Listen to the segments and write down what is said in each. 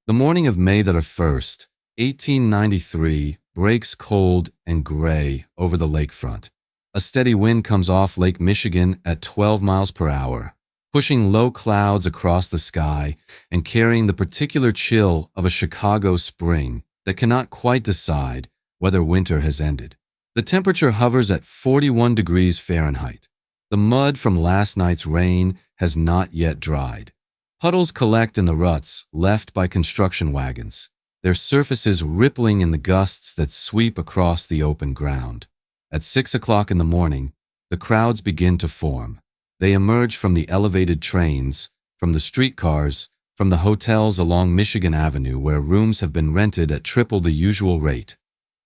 The morning of May the 1st, 1893, breaks cold and gray over the lakefront. A steady wind comes off Lake Michigan at 12 miles per hour, pushing low clouds across the sky and carrying the particular chill of a Chicago spring that cannot quite decide whether winter has ended. The temperature hovers at 41 degrees Fahrenheit. The mud from last night's rain has not yet dried. Puddles collect in the ruts left by construction wagons, their surfaces rippling in the gusts that sweep across the open ground. At 6 o'clock in the morning, the crowds begin to form. They emerge from the elevated trains, from the streetcars, from the hotels along Michigan Avenue where rooms have been rented at triple the usual rate,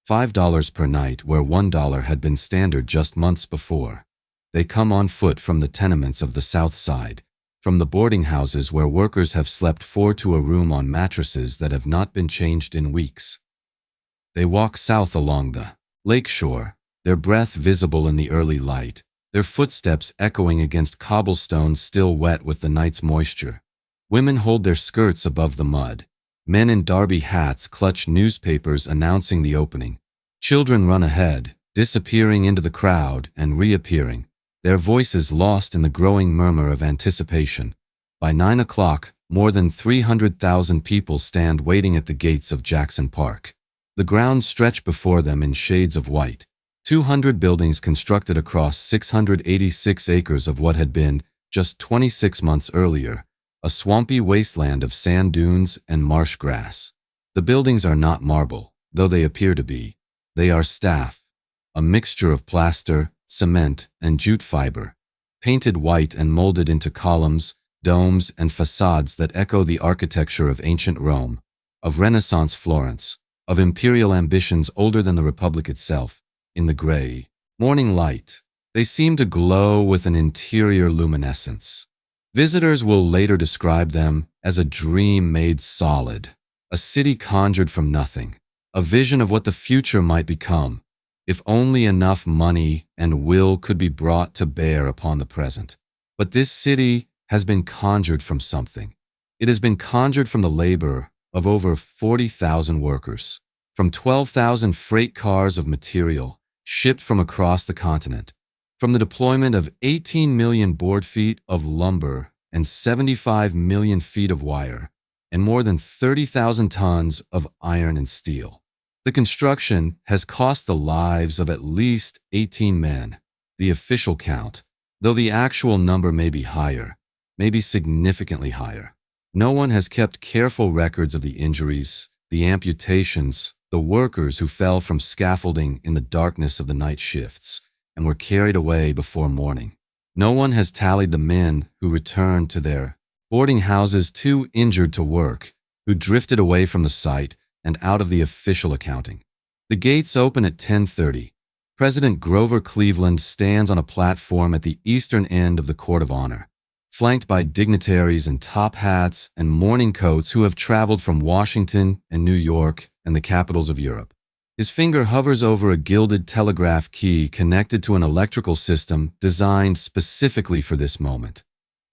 $5 per night where $1 had been standard just months before. They come on foot from the tenements of the South Side, from the boarding houses where workers have slept 4 to a room on mattresses that have not been changed in weeks. They walk south along the lake shore, their breath visible in the early light, their footsteps echoing against cobblestones still wet with the night's moisture. Women hold their skirts above the mud. Men in derby hats clutch newspapers announcing the opening. Children run ahead, disappearing into the crowd and reappearing, their voices lost in the growing murmur of anticipation. By 9 o'clock, more than 300,000 people stand waiting at the gates of Jackson Park. The grounds stretch before them in shades of white. 200 buildings constructed across 686 acres of what had been, just 26 months earlier, a swampy wasteland of sand dunes and marsh grass. The buildings are not marble, though they appear to be. They are staff, a mixture of plaster, cement, and jute fiber, painted white and molded into columns, domes, and facades that echo the architecture of ancient Rome, of Renaissance Florence, of imperial ambitions older than the Republic itself. In the gray, morning light, they seem to glow with an interior luminescence. Visitors will later describe them as a dream made solid, a city conjured from nothing, a vision of what the future might become, if only enough money and will could be brought to bear upon the present. But this city has been conjured from something. It has been conjured from the labor of over 40,000 workers, from 12,000 freight cars of material shipped from across the continent, from the deployment of 18 million board feet of lumber and 75 million feet of wire, and more than 30,000 tons of iron and steel. The construction has cost the lives of at least 18 men, the official count, though the actual number may be higher, may be significantly higher. No one has kept careful records of the injuries, the amputations, the workers who fell from scaffolding in the darkness of the night shifts and were carried away before morning. No one has tallied the men who returned to their boarding houses too injured to work, who drifted away from the site and out of the official accounting. The gates open at 10:30. President Grover Cleveland stands on a platform at the eastern end of the Court of Honor, flanked by dignitaries in top hats and morning coats who have traveled from Washington and New York and the capitals of Europe. His finger hovers over a gilded telegraph key connected to an electrical system designed specifically for this moment,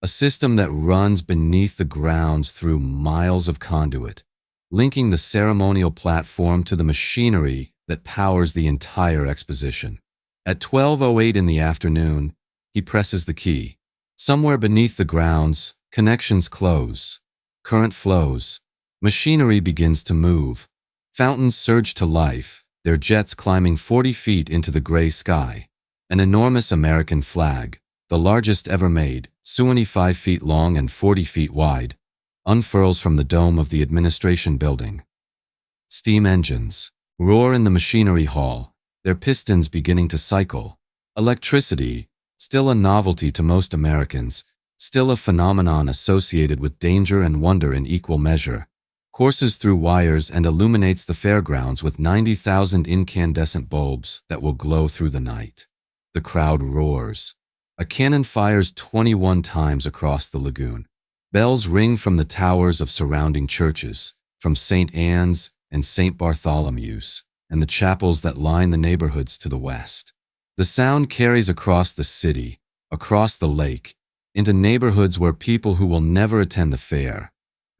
a system that runs beneath the grounds through miles of conduit, linking the ceremonial platform to the machinery that powers the entire exposition. At 12:08 in the afternoon, he presses the key. Somewhere beneath the grounds, connections close, current flows, machinery begins to move. Fountains surge to life, their jets climbing 40 feet into the gray sky. An enormous American flag, the largest ever made, 25 feet long and 40 feet wide, unfurls from the dome of the administration building. Steam engines roar in the machinery hall, their pistons beginning to cycle. Electricity, still a novelty to most Americans, still a phenomenon associated with danger and wonder in equal measure, courses through wires and illuminates the fairgrounds with 90,000 incandescent bulbs that will glow through the night. The crowd roars. A cannon fires 21 times across the lagoon. Bells ring from the towers of surrounding churches, from St. Anne's and St. Bartholomew's, and the chapels that line the neighborhoods to the west. The sound carries across the city, across the lake, into neighborhoods where people who will never attend the fair,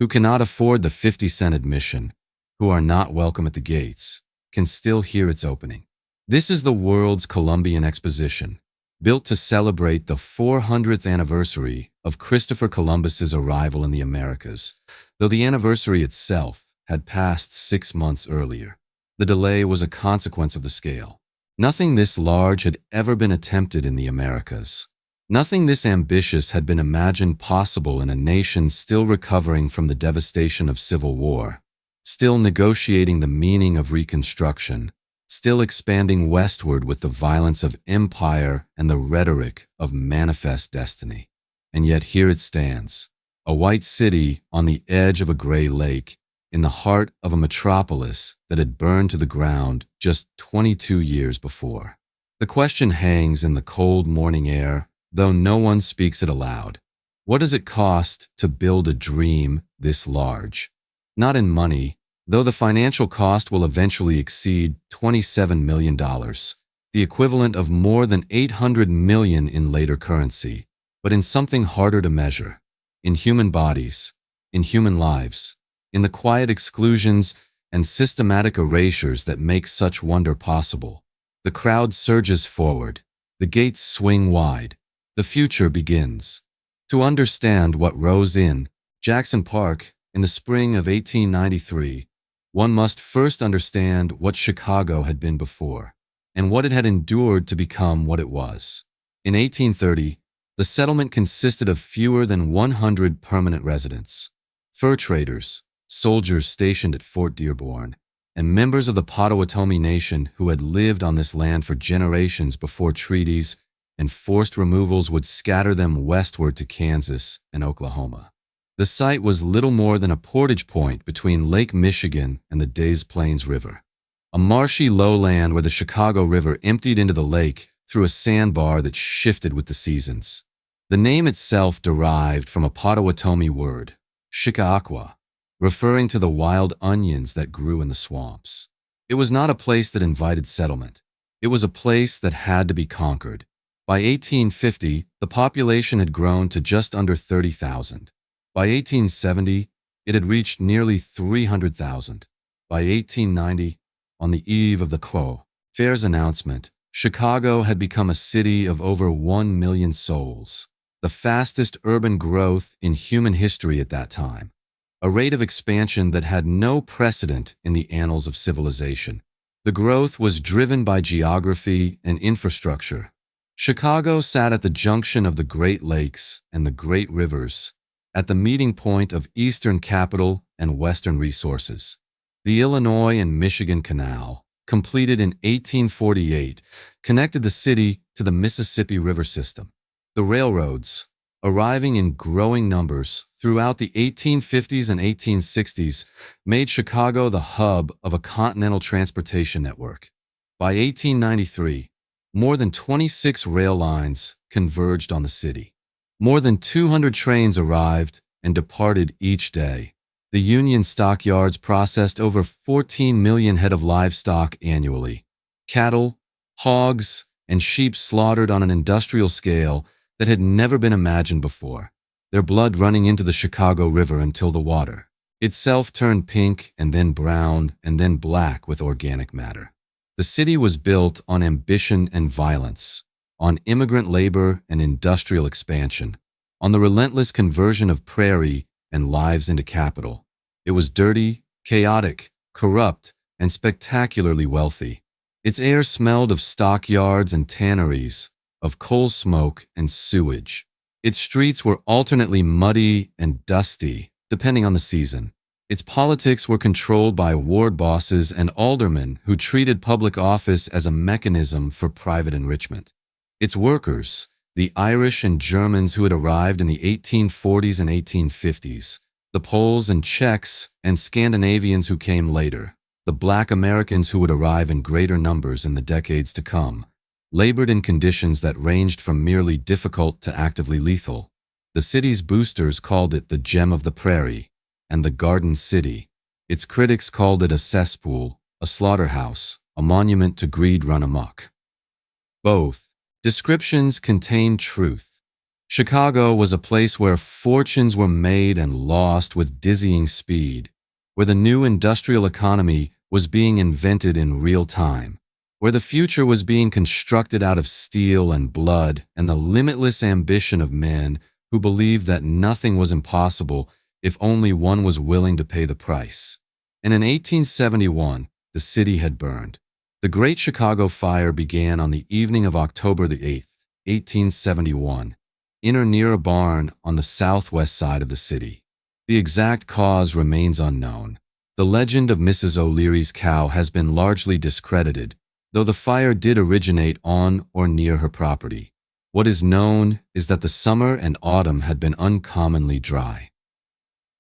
who cannot afford the 50-cent admission, who are not welcome at the gates, can still hear its opening. This is the world's Columbian Exposition, built to celebrate the 400th anniversary of Christopher Columbus's arrival in the Americas, though the anniversary itself had passed 6 months earlier. The delay was a consequence of the scale. Nothing this large had ever been attempted in the Americas. Nothing this ambitious had been imagined possible in a nation still recovering from the devastation of civil war, still negotiating the meaning of Reconstruction, still expanding westward with the violence of empire and the rhetoric of manifest destiny. And yet here it stands, a white city on the edge of a gray lake, in the heart of a metropolis that had burned to the ground just 22 years before. The question hangs in the cold morning air, though no one speaks it aloud. What does it cost to build a dream this large? Not in money, though the financial cost will eventually exceed $27 million, the equivalent of more than $800 million in later currency, but in something harder to measure, in human bodies, in human lives, in the quiet exclusions and systematic erasures that make such wonder possible. The crowd surges forward, the gates swing wide, the future begins. To understand what rose in Jackson Park in the spring of 1893, one must first understand what Chicago had been before, and what it had endured to become what it was. In 1830, the settlement consisted of fewer than 100 permanent residents, fur traders, soldiers stationed at Fort Dearborn, and members of the Potawatomi Nation who had lived on this land for generations before treaties and forced removals would scatter them westward to Kansas and Oklahoma. The site was little more than a portage point between Lake Michigan and the Des Plaines River, a marshy lowland where the Chicago River emptied into the lake through a sandbar that shifted with the seasons. The name itself derived from a Potawatomi word, Shikaakwa, referring to the wild onions that grew in the swamps. It was not a place that invited settlement. It was a place that had to be conquered. By 1850, the population had grown to just under 30,000. By 1870, it had reached nearly 300,000. By 1890, on the eve of the Clo Fair's announcement, Chicago had become a city of over 1 million souls, the fastest urban growth in human history at that time, a rate of expansion that had no precedent in the annals of civilization. The growth was driven by geography and infrastructure. Chicago sat at the junction of the Great Lakes and the Great Rivers, at the meeting point of Eastern capital and Western resources. The Illinois and Michigan Canal, completed in 1848, connected the city to the Mississippi River system. The railroads, arriving in growing numbers throughout the 1850s and 1860s, made Chicago the hub of a continental transportation network. By 1893, more than 26 rail lines converged on the city. More than 200 trains arrived and departed each day. The Union stockyards processed over 14 million head of livestock annually. Cattle, hogs, and sheep slaughtered on an industrial scale that had never been imagined before, their blood running into the Chicago River until the water itself turned pink and then brown and then black with organic matter. The city was built on ambition and violence, on immigrant labor and industrial expansion, on the relentless conversion of prairie and lives into capital. It was dirty, chaotic, corrupt, and spectacularly wealthy. Its air smelled of stockyards and tanneries, of coal smoke and sewage. Its streets were alternately muddy and dusty, depending on the season. Its politics were controlled by ward bosses and aldermen who treated public office as a mechanism for private enrichment. Its workers, the Irish and Germans who had arrived in the 1840s and 1850s, the Poles and Czechs and Scandinavians who came later, the Black Americans who would arrive in greater numbers in the decades to come, labored in conditions that ranged from merely difficult to actively lethal. The city's boosters called it the gem of the prairie and the Garden City. Its critics called it a cesspool, a slaughterhouse, a monument to greed run amok. Both descriptions contain truth. Chicago was a place where fortunes were made and lost with dizzying speed, where the new industrial economy was being invented in real time, where the future was being constructed out of steel and blood and the limitless ambition of men who believed that nothing was impossible if only one was willing to pay the price. And in 1871, the city had burned. The Great Chicago Fire began on the evening of October the 8th, 1871, in or near a barn on the southwest side of the city. The exact cause remains unknown. The legend of Mrs. O'Leary's cow has been largely discredited, though the fire did originate on or near her property. What is known is that the summer and autumn had been uncommonly dry.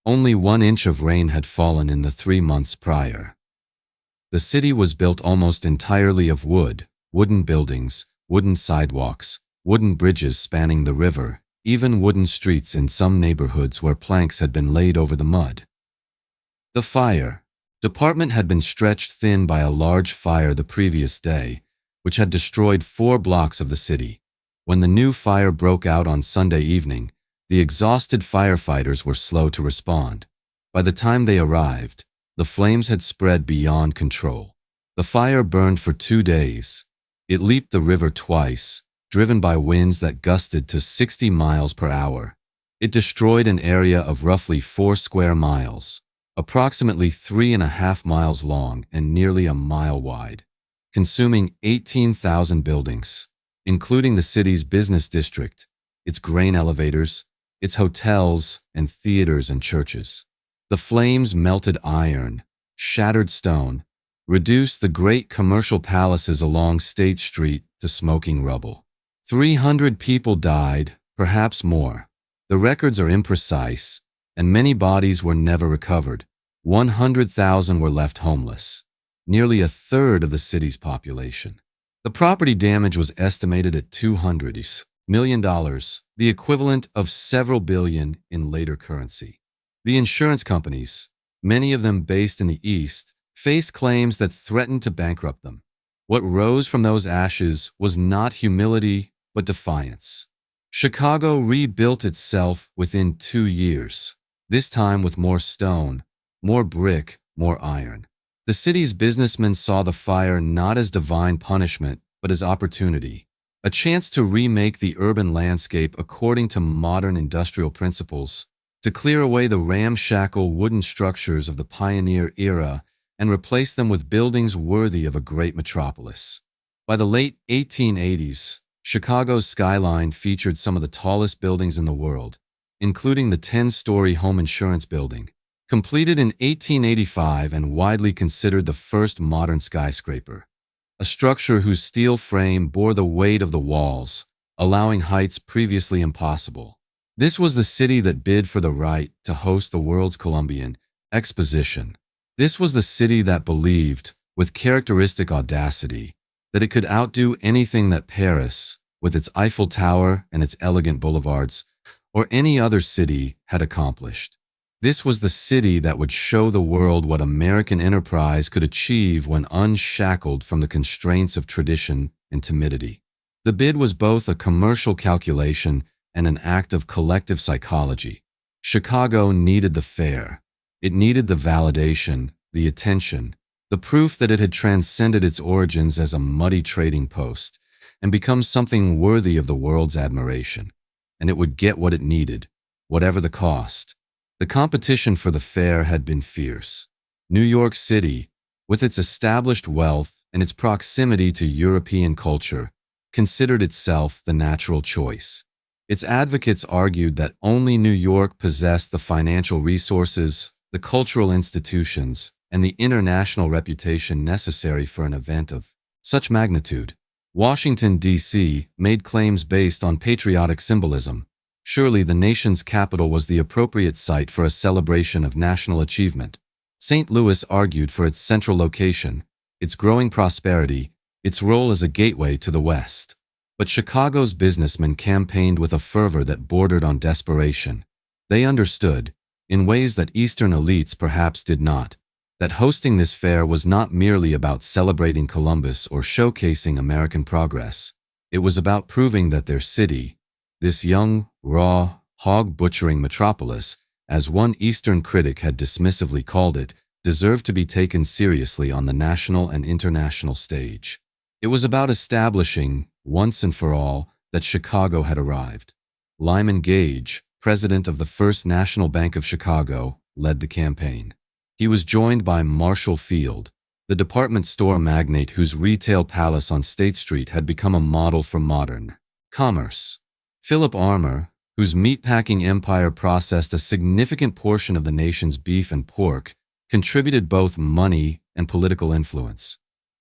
Only 1 inch of rain had fallen in the 3 months prior. The city was built almost entirely of wood, wooden buildings, wooden sidewalks, wooden bridges spanning the river, even wooden streets in some neighborhoods where planks had been laid over the mud. The fire department had been stretched thin by a large fire the previous day, which had destroyed 4 blocks of the city. When the new fire broke out on Sunday evening, the exhausted firefighters were slow to respond. By the time they arrived, the flames had spread beyond control. The fire burned for 2 days. It leaped the river twice, driven by winds that gusted to 60 miles per hour. It destroyed an area of roughly 4 square miles, approximately 3.5 miles long and nearly a mile wide, consuming 18,000 buildings, including the city's business district, its grain elevators, its hotels and theaters and churches. The flames melted iron, shattered stone, reduced the great commercial palaces along State Street to smoking rubble. 300 people died, perhaps more. The records are imprecise, and many bodies were never recovered. 100,000 were left homeless, nearly a third of the city's population. The property damage was estimated at $200 million, the equivalent of several billion in later currency. The insurance companies, many of them based in the East, faced claims that threatened to bankrupt them. What rose from those ashes was not humility, but defiance. Chicago rebuilt itself within 2 years, this time with more stone, more brick, more iron. The city's businessmen saw the fire not as divine punishment, but as opportunity, a chance to remake the urban landscape according to modern industrial principles, to clear away the ramshackle wooden structures of the pioneer era and replace them with buildings worthy of a great metropolis. By the late 1880s, Chicago's skyline featured some of the tallest buildings in the world, including the 10-story home insurance building, completed in 1885 and widely considered the first modern skyscraper, a structure whose steel frame bore the weight of the walls, allowing heights previously impossible. This was the city that bid for the right to host the world's Columbian Exposition. This was the city that believed, with characteristic audacity, that it could outdo anything that Paris, with its Eiffel Tower and its elegant boulevards, or any other city had accomplished. This was the city that would show the world what American enterprise could achieve when unshackled from the constraints of tradition and timidity. The bid was both a commercial calculation and an act of collective psychology. Chicago needed the fair. It needed the validation, the attention, the proof that it had transcended its origins as a muddy trading post and become something worthy of the world's admiration. And it would get what it needed, whatever the cost. The competition for the fair had been fierce. New York City, with its established wealth and its proximity to European culture, considered itself the natural choice. Its advocates argued that only New York possessed the financial resources, the cultural institutions, and the international reputation necessary for an event of such magnitude. Washington, D.C., made claims based on patriotic symbolism. Surely the nation's capital was the appropriate site for a celebration of national achievement. St. Louis argued for its central location, its growing prosperity, its role as a gateway to the West. But Chicago's businessmen campaigned with a fervor that bordered on desperation. They understood, in ways that Eastern elites perhaps did not, that hosting this fair was not merely about celebrating Columbus or showcasing American progress. It was about proving that their city, This young, raw, hog-butchering metropolis, as one Eastern critic had dismissively called it, deserved to be taken seriously on the national and international stage. It was about establishing, once and for all, that Chicago had arrived. Lyman Gage, president of the First National Bank of Chicago, led the campaign. He was joined by Marshall Field, the department store magnate whose retail palace on State Street had become a model for modern commerce. Philip Armour, whose meatpacking empire processed a significant portion of the nation's beef and pork, contributed both money and political influence.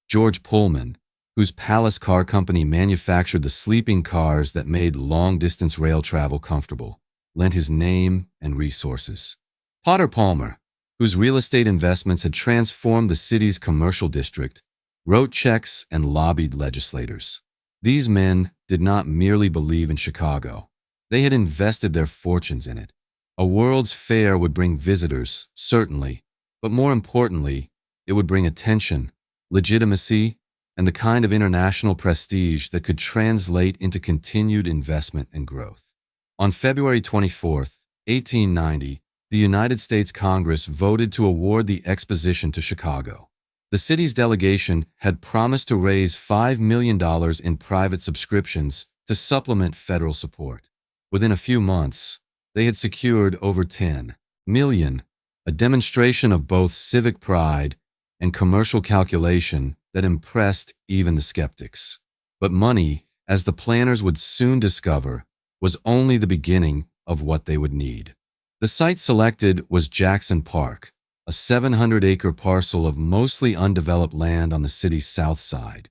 George Pullman, whose Palace Car Company manufactured the sleeping cars that made long-distance rail travel comfortable, lent his name and resources. Potter Palmer, whose real estate investments had transformed the city's commercial district, wrote checks and lobbied legislators. These men did not merely believe in Chicago. They had invested their fortunes in it. A World's Fair would bring visitors, certainly, but more importantly, it would bring attention, legitimacy, and the kind of international prestige that could translate into continued investment and growth. On February 24, 1890, the United States Congress voted to award the exposition to Chicago. The city's delegation had promised to raise $5 million in private subscriptions to supplement federal support. Within a few months, they had secured over $10 million, a demonstration of both civic pride and commercial calculation that impressed even the skeptics. But money, as the planners would soon discover, was only the beginning of what they would need. The site selected was Jackson Park, a 700-acre parcel of mostly undeveloped land on the city's south side,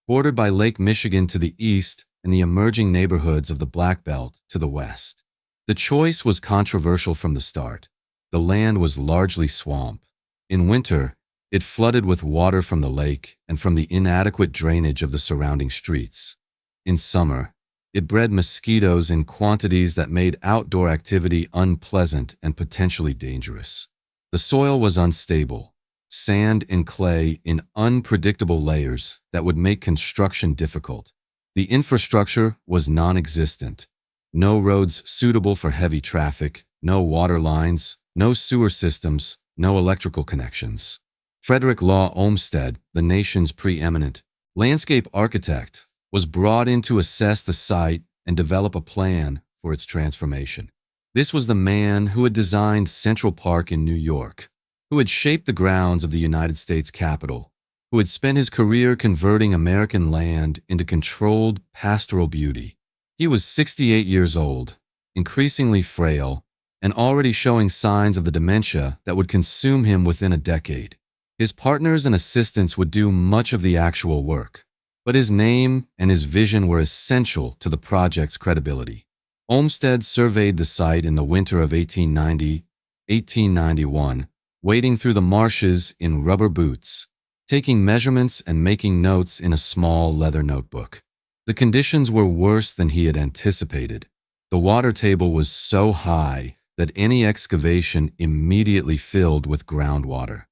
bordered by Lake Michigan to the east and the emerging neighborhoods of the Black Belt to the west. The choice was controversial from the start. The land was largely swamp. In winter, it flooded with water from the lake and from the inadequate drainage of the surrounding streets. In summer, it bred mosquitoes in quantities that made outdoor activity unpleasant and potentially dangerous. The soil was unstable, sand and clay in unpredictable layers that would make construction difficult. The infrastructure was non-existent. No roads suitable for heavy traffic, no water lines, no sewer systems, no electrical connections. Frederick Law Olmsted, the nation's preeminent landscape architect, was brought in to assess the site and develop a plan for its transformation. This was the man who had designed Central Park in New York, who had shaped the grounds of the United States Capitol, who had spent his career converting American land into controlled pastoral beauty. He was 68 years old, increasingly frail, and already showing signs of the dementia that would consume him within a decade. His partners and assistants would do much of the actual work, but his name and his vision were essential to the project's credibility. Olmsted surveyed the site in the winter of 1890-1891, wading through the marshes in rubber boots, taking measurements and making notes in a small leather notebook. The conditions were worse than he had anticipated. The water table was so high that any excavation immediately filled with groundwater.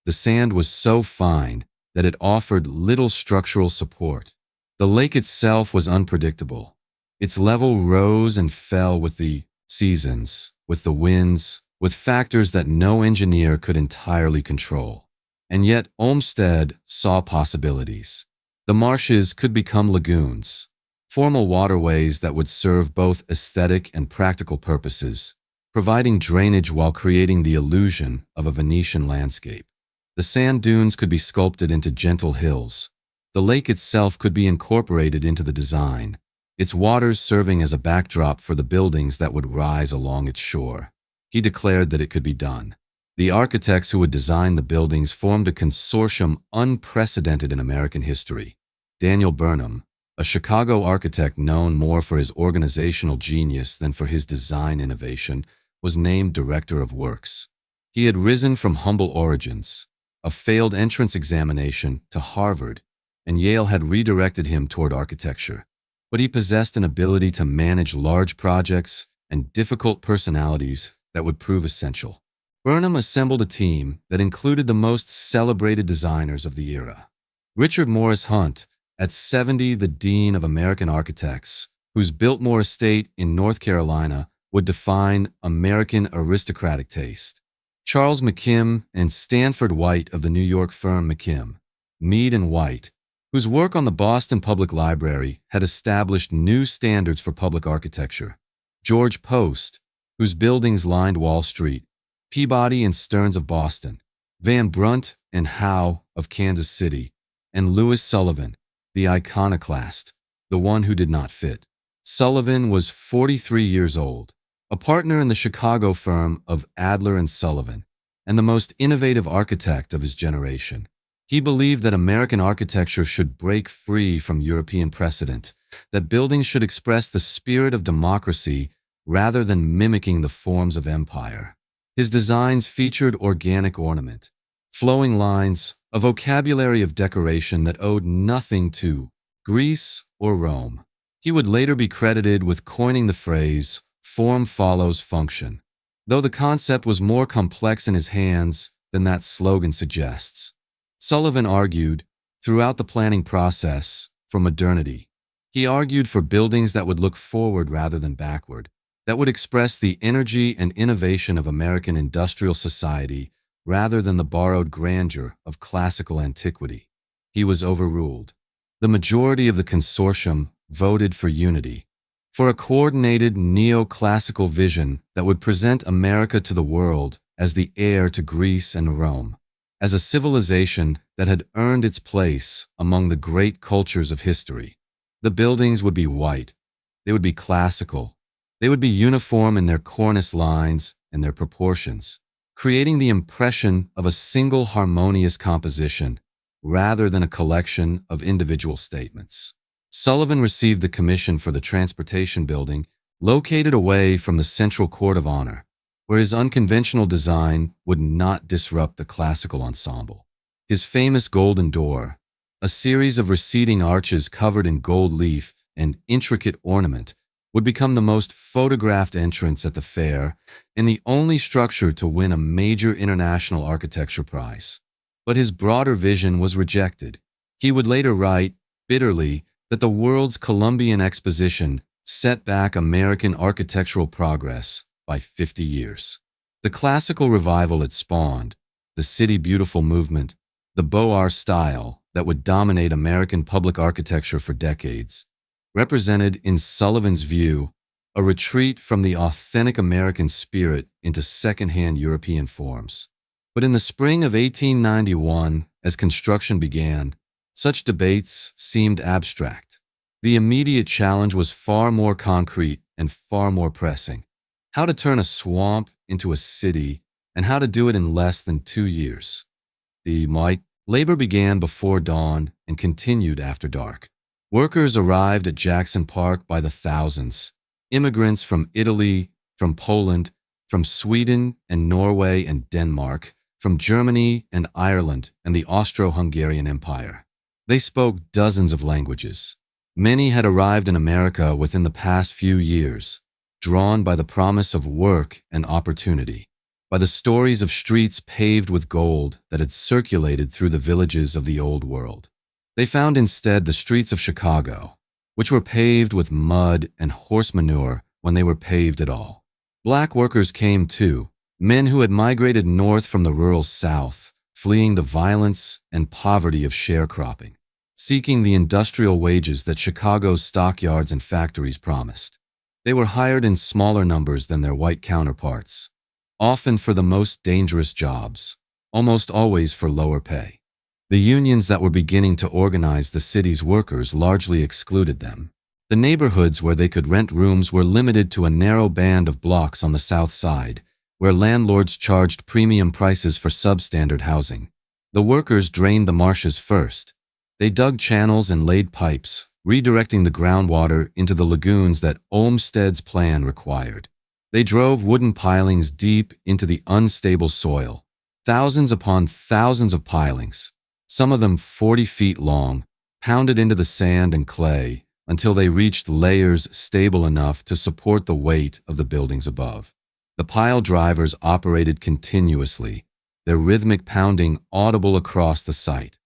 The sand was so fine that it offered little structural support. The lake itself was unpredictable. Its level rose and fell with the seasons, with the winds, with factors that no engineer could entirely control. And yet Olmsted saw possibilities. The marshes could become lagoons, formal waterways that would serve both aesthetic and practical purposes, providing drainage while creating the illusion of a Venetian landscape. The sand dunes could be sculpted into gentle hills. The lake itself could be incorporated into the design, its waters serving as a backdrop for the buildings that would rise along its shore. He declared that it could be done. The architects who would design the buildings formed a consortium unprecedented in American history. Daniel Burnham, a Chicago architect known more for his organizational genius than for his design innovation, was named Director of Works. He had risen from humble origins, a failed entrance examination to Harvard, and Yale had redirected him toward architecture. But he possessed an ability to manage large projects and difficult personalities that would prove essential. Burnham assembled a team that included the most celebrated designers of the era. Richard Morris Hunt, at 70 the Dean of American Architects, whose Biltmore estate in North Carolina would define American aristocratic taste. Charles McKim and Stanford White of the New York firm McKim, Mead and White, whose work on the Boston Public Library had established new standards for public architecture. George Post, whose buildings lined Wall Street, Peabody and Stearns of Boston, Van Brunt and Howe of Kansas City, and Louis Sullivan, the iconoclast, the one who did not fit. Sullivan was 43 years old, a partner in the Chicago firm of Adler and Sullivan, and the most innovative architect of his generation. He believed that American architecture should break free from European precedent, that buildings should express the spirit of democracy rather than mimicking the forms of empire. His designs featured organic ornament, flowing lines, a vocabulary of decoration that owed nothing to Greece or Rome. He would later be credited with coining the phrase, "form follows function," though the concept was more complex in his hands than that slogan suggests. Sullivan argued, throughout the planning process, for modernity. He argued for buildings that would look forward rather than backward, that would express the energy and innovation of American industrial society rather than the borrowed grandeur of classical antiquity. He was overruled. The majority of the consortium voted for unity, for a coordinated neoclassical vision that would present America to the world as the heir to Greece and Rome, as a civilization that had earned its place among the great cultures of history. The buildings would be white. They would be classical. They would be uniform in their cornice lines and their proportions, creating the impression of a single harmonious composition rather than a collection of individual statements. Sullivan received the commission for the Transportation Building, located away from the Central Court of Honor, where his unconventional design would not disrupt the classical ensemble. His famous Golden Door, a series of receding arches covered in gold leaf and intricate ornament, would become the most photographed entrance at the fair and the only structure to win a major international architecture prize. But his broader vision was rejected. He would later write, bitterly, that the world's Columbian Exposition set back American architectural progress by 50 years. The classical revival it spawned, the City Beautiful movement, the Beaux Arts style that would dominate American public architecture for decades, represented, in Sullivan's view, a retreat from the authentic American spirit into second-hand European forms. But in the spring of 1891, as construction began, such debates seemed abstract. The immediate challenge was far more concrete and far more pressing. How to turn a swamp into a city, and how to do it in less than 2 years. The labor began before dawn and continued after dark. Workers arrived at Jackson Park by the thousands. Immigrants from Italy, from Poland, from Sweden and Norway and Denmark, from Germany and Ireland and the Austro-Hungarian Empire. They spoke dozens of languages. Many had arrived in America within the past few years, drawn by the promise of work and opportunity, by the stories of streets paved with gold that had circulated through the villages of the Old World. They found instead the streets of Chicago, which were paved with mud and horse manure when they were paved at all. Black workers came too, men who had migrated north from the rural South, fleeing the violence and poverty of sharecropping, seeking the industrial wages that Chicago's stockyards and factories promised. They were hired in smaller numbers than their white counterparts, often for the most dangerous jobs, almost always for lower pay. The unions that were beginning to organize the city's workers largely excluded them. The neighborhoods where they could rent rooms were limited to a narrow band of blocks on the south side, where landlords charged premium prices for substandard housing. The workers drained the marshes first. They dug channels and laid pipes, redirecting the groundwater into the lagoons that Olmsted's plan required. They drove wooden pilings deep into the unstable soil, thousands upon thousands of pilings, some of them 40 feet long, pounded into the sand and clay until they reached layers stable enough to support the weight of the buildings above. The pile drivers operated continuously, their rhythmic pounding audible across the site,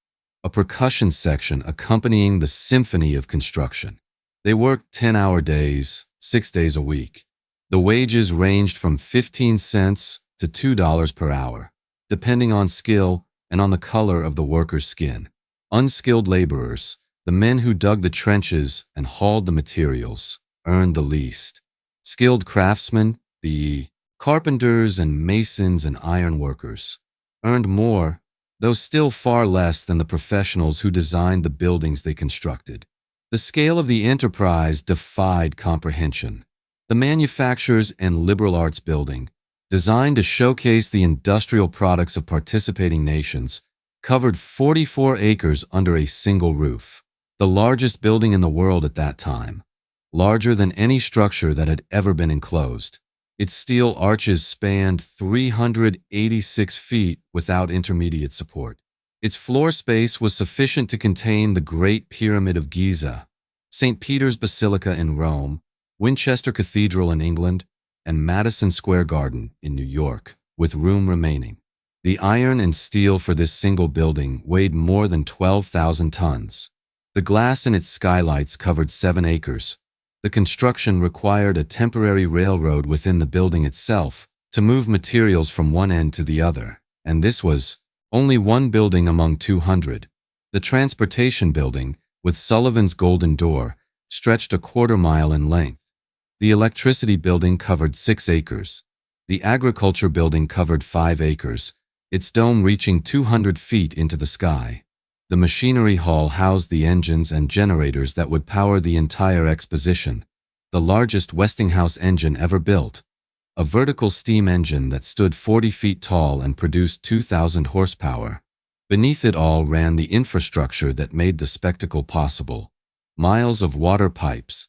a percussion section accompanying the symphony of construction. They worked 10-hour days, 6 days a week. The wages ranged from 15 cents to $2 per hour, depending on skill and on the color of the worker's skin. Unskilled laborers, the men who dug the trenches and hauled the materials, earned the least. Skilled craftsmen, the carpenters and masons and iron workers, earned more, though still far less than the professionals who designed the buildings they constructed. The scale of the enterprise defied comprehension. The Manufacturers and Liberal Arts Building, designed to showcase the industrial products of participating nations, covered 44 acres under a single roof, the largest building in the world at that time, larger than any structure that had ever been enclosed. Its steel arches spanned 386 feet without intermediate support. Its floor space was sufficient to contain the Great Pyramid of Giza, St. Peter's Basilica in Rome, Winchester Cathedral in England, and Madison Square Garden in New York, with room remaining. The iron and steel for this single building weighed more than 12,000 tons. The glass in its skylights covered 7 acres. The construction required a temporary railroad within the building itself to move materials from one end to the other, and this was only one building among 200. The transportation building, with Sullivan's Golden Door, stretched a quarter-mile in length. The electricity building covered 6 acres. The agriculture building covered 5 acres, its dome reaching 200 feet into the sky. The machinery hall housed the engines and generators that would power the entire exposition, the largest Westinghouse engine ever built, a vertical steam engine that stood 40 feet tall and produced 2,000 horsepower. Beneath it all ran the infrastructure that made the spectacle possible. Miles of water pipes,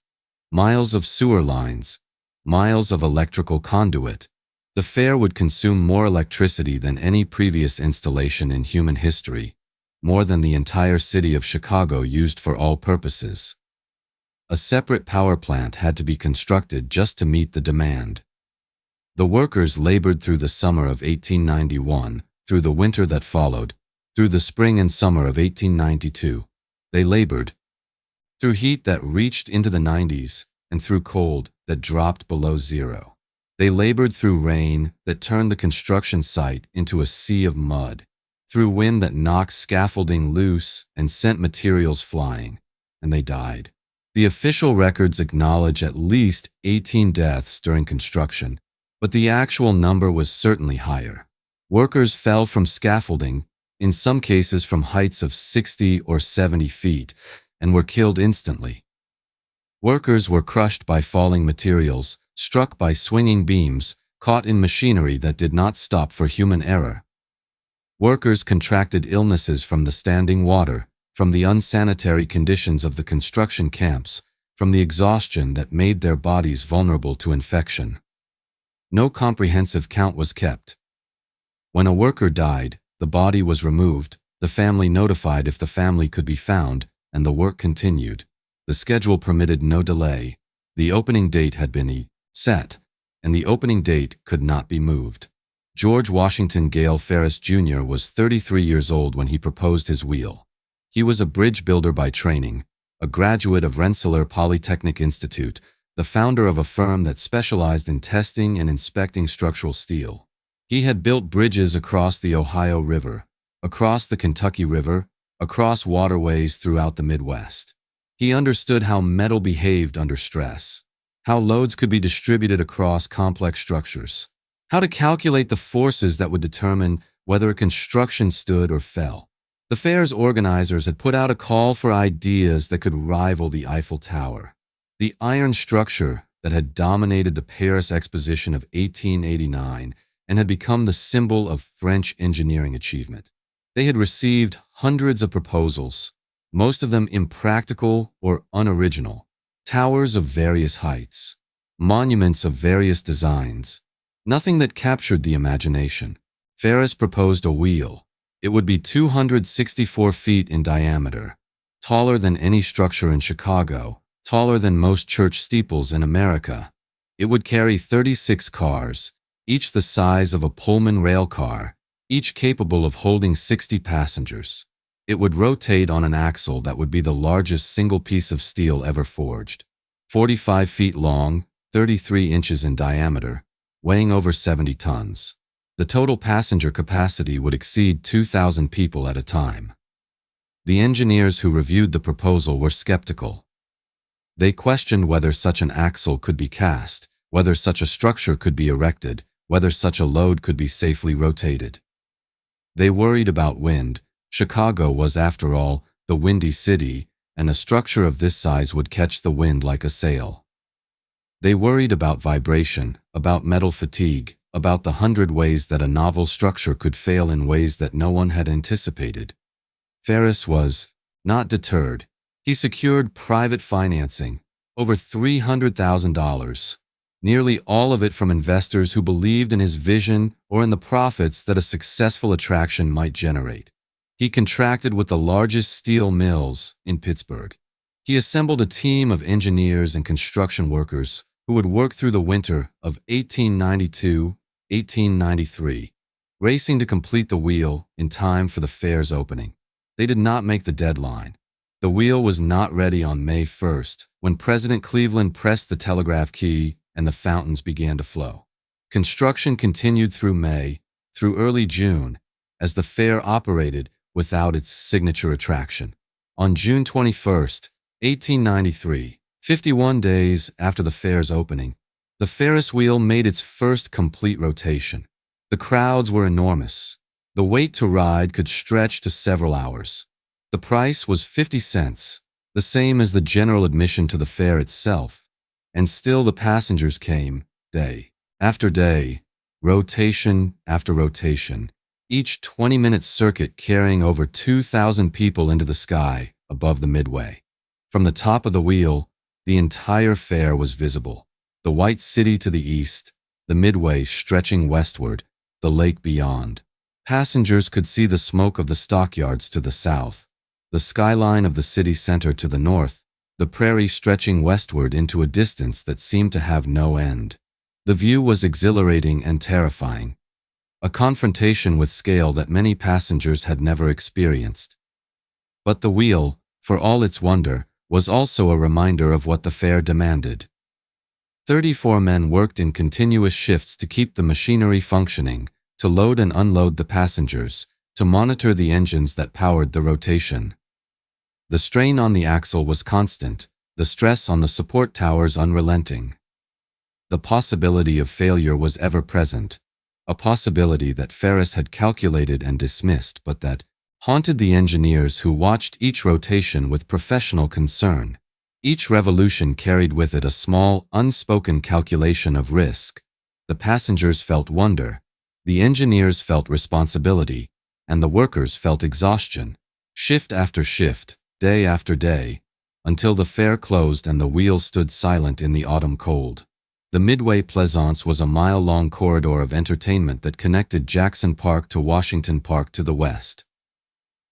miles of sewer lines, miles of electrical conduit. The fair would consume more electricity than any previous installation in human history, more than the entire city of Chicago used for all purposes. A separate power plant had to be constructed just to meet the demand. The workers labored through the summer of 1891, through the winter that followed, through the spring and summer of 1892. They labored through heat that reached into the 90s and through cold that dropped below zero. They labored through rain that turned the construction site into a sea of mud, through wind that knocked scaffolding loose and sent materials flying, and they died. The official records acknowledge at least 18 deaths during construction, but the actual number was certainly higher. Workers fell from scaffolding, in some cases from heights of 60 or 70 feet, and were killed instantly. Workers were crushed by falling materials, struck by swinging beams, caught in machinery that did not stop for human error. Workers contracted illnesses from the standing water, from the unsanitary conditions of the construction camps, from the exhaustion that made their bodies vulnerable to infection. No comprehensive count was kept. When a worker died, the body was removed, the family notified if the family could be found, and the work continued. The schedule permitted no delay. The opening date had been set, and the opening date could not be moved. George Washington Gale Ferris Jr. was 33 years old when he proposed his wheel. He was a bridge builder by training, a graduate of Rensselaer Polytechnic Institute, the founder of a firm that specialized in testing and inspecting structural steel. He had built bridges across the Ohio River, across the Kentucky River, across waterways throughout the Midwest. He understood how metal behaved under stress, how loads could be distributed across complex structures, how to calculate the forces that would determine whether a construction stood or fell. The fair's organizers had put out a call for ideas that could rival the Eiffel Tower. The iron structure that had dominated the Paris Exposition of 1889 and had become the symbol of French engineering achievement. They had received hundreds of proposals, most of them impractical or unoriginal, towers of various heights, monuments of various designs, nothing that captured the imagination. Ferris proposed a wheel. It would be 264 feet in diameter, taller than any structure in Chicago, taller than most church steeples in America. It would carry 36 cars, each the size of a Pullman rail car, each capable of holding 60 passengers. It would rotate on an axle that would be the largest single piece of steel ever forged. 45 feet long, 33 inches in diameter, weighing over 70 tons. The total passenger capacity would exceed 2,000 people at a time. The engineers who reviewed the proposal were skeptical. They questioned whether such an axle could be cast, whether such a structure could be erected, whether such a load could be safely rotated. They worried about wind. Chicago was, after all, the windy city, and a structure of this size would catch the wind like a sail. They worried about vibration, about metal fatigue, about the 100 ways that a novel structure could fail in ways that no one had anticipated. Ferris was not deterred. He secured private financing, over $300,000, nearly all of it from investors who believed in his vision or in the profits that a successful attraction might generate. He contracted with the largest steel mills in Pittsburgh. He assembled a team of engineers and construction workers who would work through the winter of 1892-1893, racing to complete the wheel in time for the fair's opening. They did not make the deadline. The wheel was not ready on May 1st, when President Cleveland pressed the telegraph key and the fountains began to flow. Construction continued through May, through early June, as the fair operated without its signature attraction. On June 21st, 1893, 51 days after the fair's opening, the Ferris wheel made its first complete rotation. The crowds were enormous. The wait to ride could stretch to several hours. The price was 50 cents, the same as the general admission to the fair itself, and still the passengers came, day after day, rotation after rotation, each 20-minute circuit carrying over 2,000 people into the sky above the Midway. From the top of the wheel, the entire fair was visible. The White City to the east, the Midway stretching westward, the lake beyond. Passengers could see the smoke of the stockyards to the south, the skyline of the city center to the north, the prairie stretching westward into a distance that seemed to have no end. The view was exhilarating and terrifying, a confrontation with scale that many passengers had never experienced. But the wheel, for all its wonder, was also a reminder of what the fair demanded. 34 men worked in continuous shifts to keep the machinery functioning, to load and unload the passengers, to monitor the engines that powered the rotation. The strain on the axle was constant, the stress on the support towers unrelenting. The possibility of failure was ever present, a possibility that Ferris had calculated and dismissed, but that haunted the engineers who watched each rotation with professional concern. Each revolution carried with it a small, unspoken calculation of risk. The passengers felt wonder, the engineers felt responsibility, and the workers felt exhaustion, shift after shift, day after day, until the fair closed and the wheel stood silent in the autumn cold. The Midway Plaisance was a mile-long corridor of entertainment that connected Jackson Park to Washington Park to the west.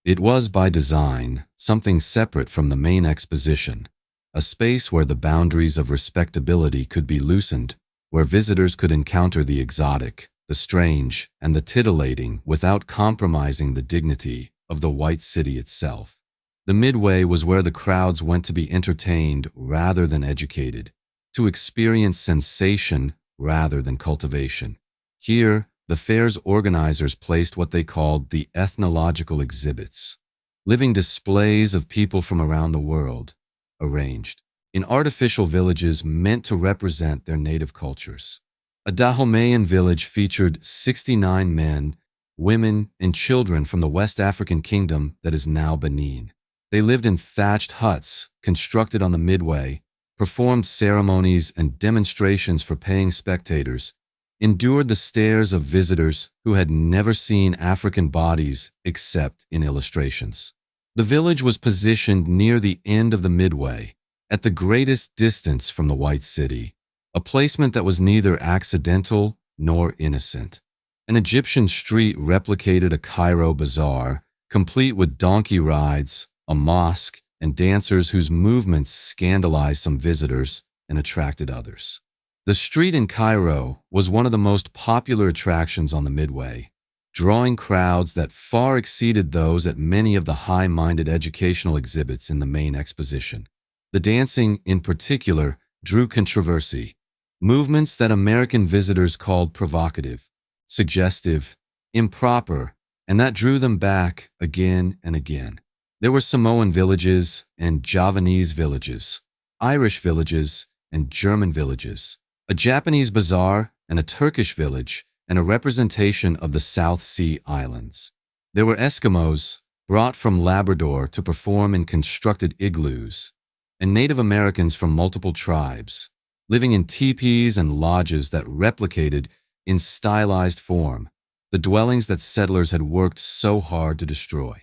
It was, by design, something separate from the main exposition, a space where the boundaries of respectability could be loosened, where visitors could encounter the exotic, the strange, and the titillating without compromising the dignity of the White City itself. The Midway was where the crowds went to be entertained rather than educated, to experience sensation rather than cultivation. Here, the fair's organizers placed what they called the ethnological exhibits, living displays of people from around the world, arranged in artificial villages meant to represent their native cultures. A Dahomeyan village featured 69 men, women, and children from the West African kingdom that is now Benin. They lived in thatched huts constructed on the Midway, performed ceremonies and demonstrations for paying spectators, endured the stares of visitors who had never seen African bodies except in illustrations. The village was positioned near the end of the Midway, at the greatest distance from the White City, a placement that was neither accidental nor innocent. An Egyptian street replicated a Cairo bazaar, complete with donkey rides, a mosque, and dancers whose movements scandalized some visitors and attracted others. The street in Cairo was one of the most popular attractions on the Midway, drawing crowds that far exceeded those at many of the high-minded educational exhibits in the main exposition. The dancing, in particular, drew controversy. Movements that American visitors called provocative, suggestive, improper, and that drew them back again and again. There were Samoan villages and Javanese villages, Irish villages and German villages, a Japanese bazaar and a Turkish village, and a representation of the South Sea Islands. There were Eskimos, brought from Labrador to perform in constructed igloos, and Native Americans from multiple tribes, living in teepees and lodges that replicated, in stylized form, the dwellings that settlers had worked so hard to destroy.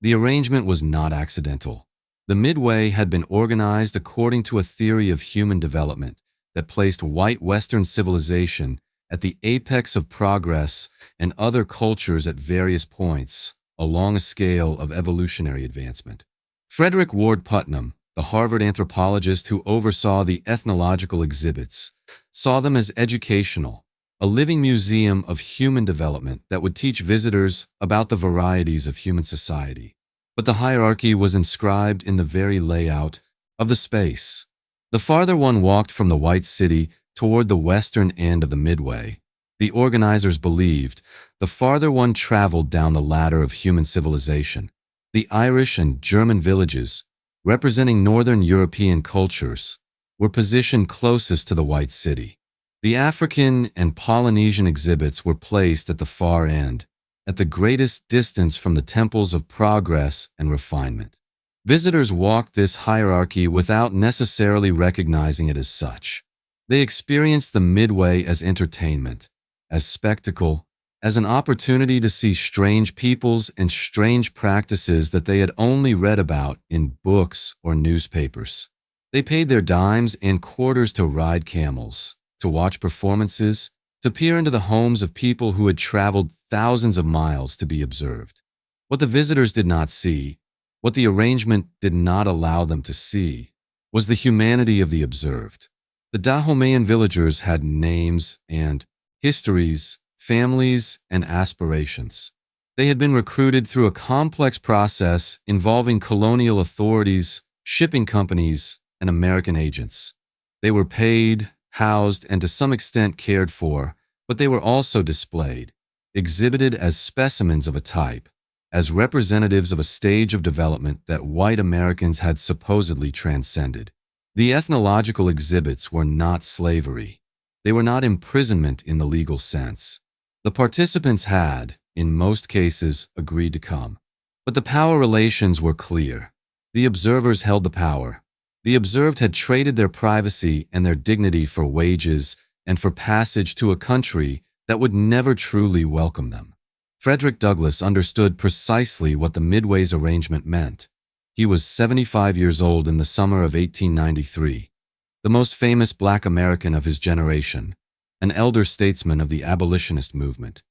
The arrangement was not accidental. The Midway had been organized according to a theory of human development that placed white Western civilization at the apex of progress and other cultures at various points along a scale of evolutionary advancement. Frederick Ward Putnam, the Harvard anthropologist who oversaw the ethnological exhibits, saw them as educational, a living museum of human development that would teach visitors about the varieties of human society. But the hierarchy was inscribed in the very layout of the space. The farther one walked from the White City toward the western end of the Midway, the organizers believed, the farther one traveled down the ladder of human civilization. The Irish and German villages, representing Northern European cultures, were positioned closest to the White City. The African and Polynesian exhibits were placed at the far end, at the greatest distance from the temples of progress and refinement. Visitors walked this hierarchy without necessarily recognizing it as such. They experienced the Midway as entertainment, as spectacle, as an opportunity to see strange peoples and strange practices that they had only read about in books or newspapers. They paid their dimes and quarters to ride camels, to watch performances, to peer into the homes of people who had traveled thousands of miles to be observed. What the visitors did not see, what the arrangement did not allow them to see, was the humanity of the observed. The Dahomean villagers had names and histories, families, and aspirations. They had been recruited through a complex process involving colonial authorities, shipping companies, and American agents. They were paid, housed, and to some extent cared for, but they were also displayed, exhibited as specimens of a type, as representatives of a stage of development that white Americans had supposedly transcended. The ethnological exhibits were not slavery. They were not imprisonment in the legal sense. The participants had, in most cases, agreed to come. But the power relations were clear. The observers held the power. The observed had traded their privacy and their dignity for wages and for passage to a country that would never truly welcome them. Frederick Douglass understood precisely what the Midway's arrangement meant. He was 75 years old in the summer of 1893, the most famous black American of his generation, an elder statesman of the abolitionist movement,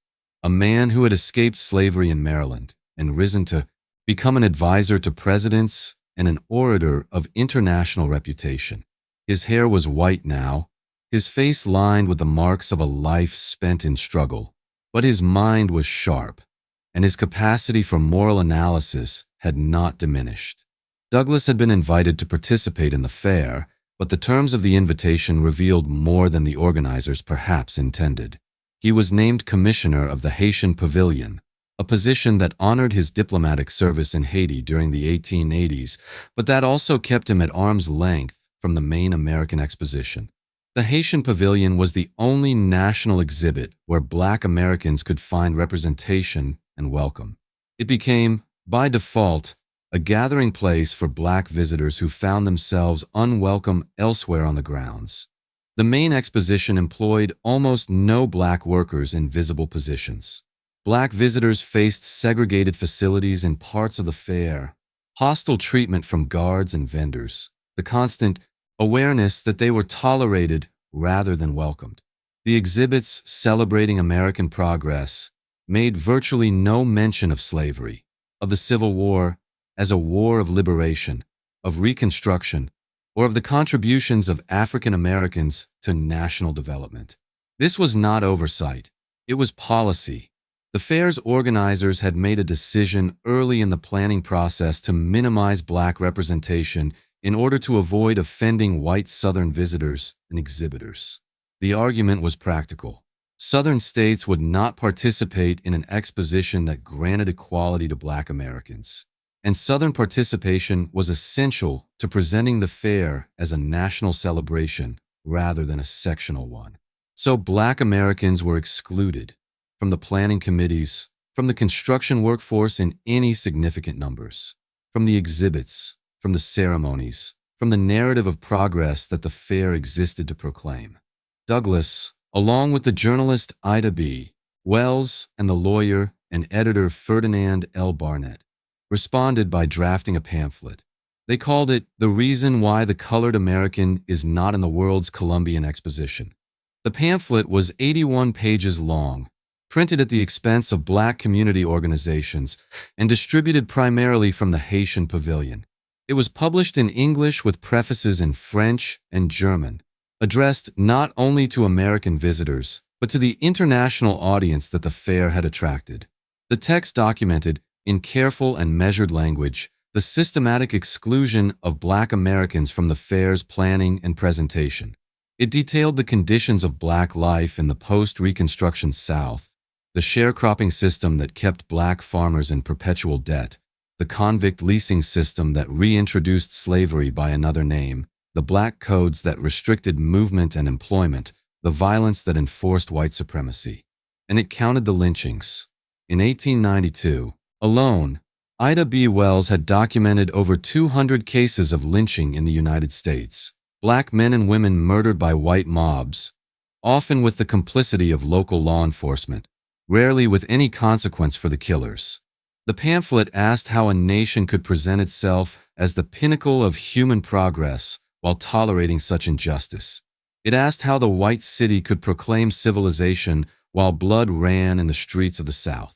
a man who had escaped slavery in Maryland and risen to become an advisor to presidents and an orator of international reputation. His hair was white now, his face lined with the marks of a life spent in struggle, but his mind was sharp, and his capacity for moral analysis had not diminished. Douglass had been invited to participate in the fair, but the terms of the invitation revealed more than the organizers perhaps intended. He was named commissioner of the Haitian Pavilion, a position that honored his diplomatic service in Haiti during the 1880s, but that also kept him at arm's length from the main American exposition. The Haitian Pavilion was the only national exhibit where Black Americans could find representation and welcome. It became, by default, a gathering place for Black visitors who found themselves unwelcome elsewhere on the grounds. The main exposition employed almost no Black workers in visible positions. Black visitors faced segregated facilities in parts of the fair, hostile treatment from guards and vendors, the constant awareness that they were tolerated rather than welcomed. The exhibits celebrating American progress made virtually no mention of slavery, of the Civil War as a war of liberation, of Reconstruction, or of the contributions of African Americans to national development. This was not oversight, it was policy. The fair's organizers had made a decision early in the planning process to minimize Black representation in order to avoid offending white Southern visitors and exhibitors. The argument was practical. Southern states would not participate in an exposition that granted equality to Black Americans, and Southern participation was essential to presenting the fair as a national celebration rather than a sectional one. So Black Americans were excluded from the planning committees, from the construction workforce in any significant numbers, from the exhibits, from the ceremonies, from the narrative of progress that the fair existed to proclaim. Douglas, along with the journalist Ida B. Wells and the lawyer and editor Ferdinand L. Barnett, responded by drafting a pamphlet. They called it "The Reason Why the Colored American is Not in the World's Columbian Exposition." The pamphlet was 81 pages long, printed at the expense of Black community organizations, and distributed primarily from the Haitian Pavilion. It was published in English with prefaces in French and German, addressed not only to American visitors, but to the international audience that the fair had attracted. The text documented, in careful and measured language, the systematic exclusion of Black Americans from the fair's planning and presentation. It detailed the conditions of Black life in the post-Reconstruction South, the sharecropping system that kept Black farmers in perpetual debt, the convict leasing system that reintroduced slavery by another name, the Black codes that restricted movement and employment, the violence that enforced white supremacy. And it counted the lynchings. In 1892, alone, Ida B. Wells had documented over 200 cases of lynching in the United States. Black men and women murdered by white mobs, often with the complicity of local law enforcement, rarely with any consequence for the killers. The pamphlet asked how a nation could present itself as the pinnacle of human progress while tolerating such injustice. It asked how the white city could proclaim civilization while blood ran in the streets of the South.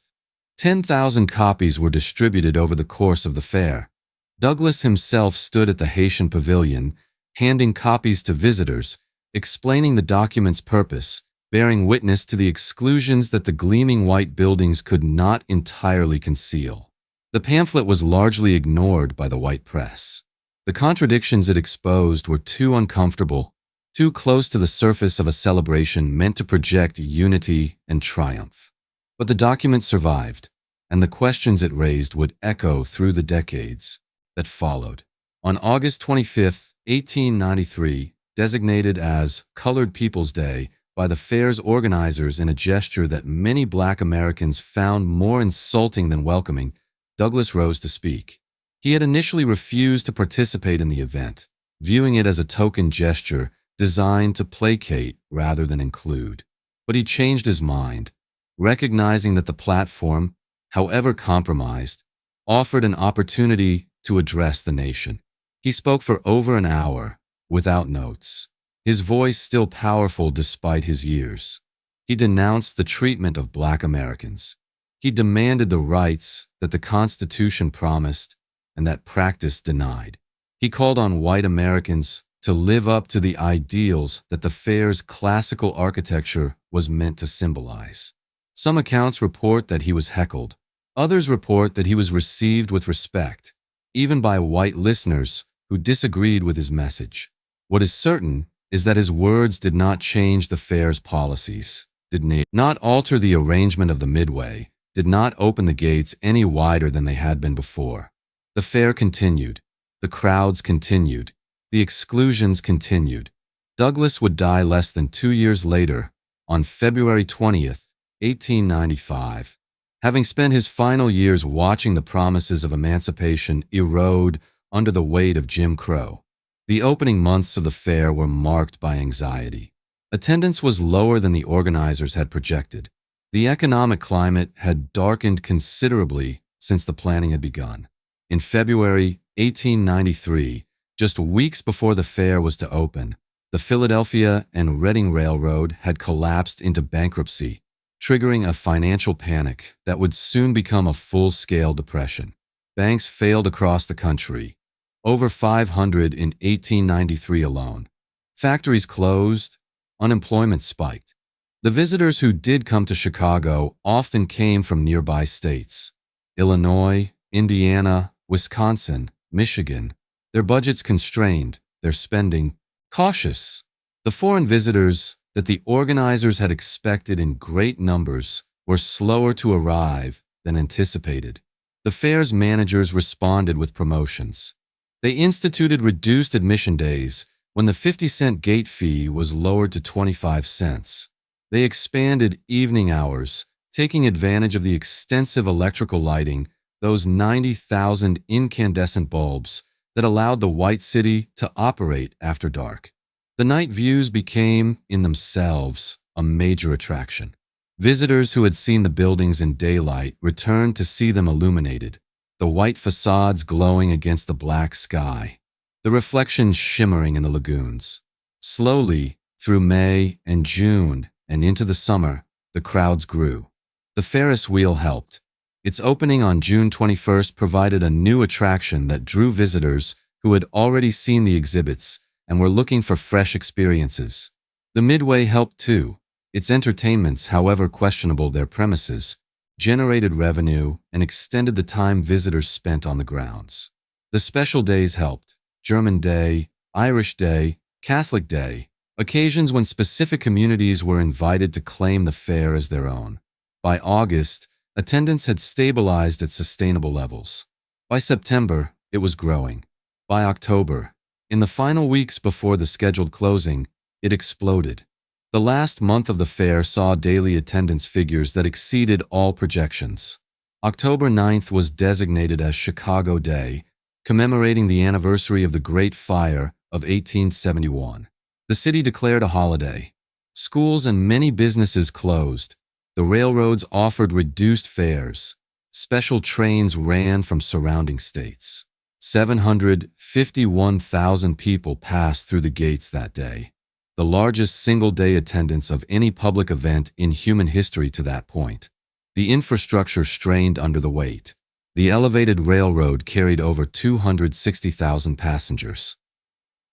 10,000 copies were distributed over the course of the fair. Douglas himself stood at the Haitian Pavilion, handing copies to visitors, explaining the document's purpose, bearing witness to the exclusions that the gleaming white buildings could not entirely conceal. The pamphlet was largely ignored by the white press. The contradictions it exposed were too uncomfortable, too close to the surface of a celebration meant to project unity and triumph. But the document survived, and the questions it raised would echo through the decades that followed. On August 25, 1893, designated as Colored People's Day by the fair's organizers in a gesture that many Black Americans found more insulting than welcoming, Douglas rose to speak. He had initially refused to participate in the event, viewing it as a token gesture designed to placate rather than include. But he changed his mind, recognizing that the platform, however compromised, offered an opportunity to address the nation. He spoke for over an hour, without notes, his voice still powerful despite his years. He denounced the treatment of Black Americans. He demanded the rights that the Constitution promised and that practice denied. He called on white Americans to live up to the ideals that the fair's classical architecture was meant to symbolize. Some accounts report that he was heckled. Others report that he was received with respect, even by white listeners who disagreed with his message. What is certain is that his words did not change the fair's policies, did not alter the arrangement of the Midway, did not open the gates any wider than they had been before. The fair continued. The crowds continued. The exclusions continued. Douglas would die less than 2 years later, on February 20th, 1895, having spent his final years watching the promises of emancipation erode under the weight of Jim Crow. The opening months of the fair were marked by anxiety. Attendance was lower than the organizers had projected. The economic climate had darkened considerably since the planning had begun. In February 1893, just weeks before the fair was to open, the Philadelphia and Reading Railroad had collapsed into bankruptcy, triggering a financial panic that would soon become a full-scale depression. Banks failed across the country, over 500 in 1893 alone. Factories closed, unemployment spiked. The visitors who did come to Chicago often came from nearby states: Illinois, Indiana, Wisconsin, Michigan, their budgets constrained, their spending cautious. The foreign visitors that the organizers had expected in great numbers were slower to arrive than anticipated. The fair's managers responded with promotions. They instituted reduced admission days when the 50-cent gate fee was lowered to 25 cents. They expanded evening hours, taking advantage of the extensive electrical lighting, those 90,000 incandescent bulbs that allowed the White City to operate after dark. The night views became, in themselves, a major attraction. Visitors who had seen the buildings in daylight returned to see them illuminated, the white facades glowing against the black sky, the reflections shimmering in the lagoons. Slowly, through May and June and into the summer, the crowds grew. The Ferris wheel helped. Its opening on June 21st provided a new attraction that drew visitors who had already seen the exhibits and were looking for fresh experiences. The Midway helped too. Its entertainments, however questionable their premises, generated revenue and extended the time visitors spent on the grounds. The special days helped. German Day, Irish Day, Catholic Day, occasions when specific communities were invited to claim the fair as their own. By August, attendance had stabilized at sustainable levels. By September, it was growing. By October, in the final weeks before the scheduled closing, it exploded. The last month of the fair saw daily attendance figures that exceeded all projections. October 9th was designated as Chicago Day, commemorating the anniversary of the Great Fire of 1871. The city declared a holiday. Schools and many businesses closed. The railroads offered reduced fares. Special trains ran from surrounding states. 751,000 people passed through the gates that day, the largest single-day attendance of any public event in human history to that point. The infrastructure strained under the weight. The elevated railroad carried over 260,000 passengers.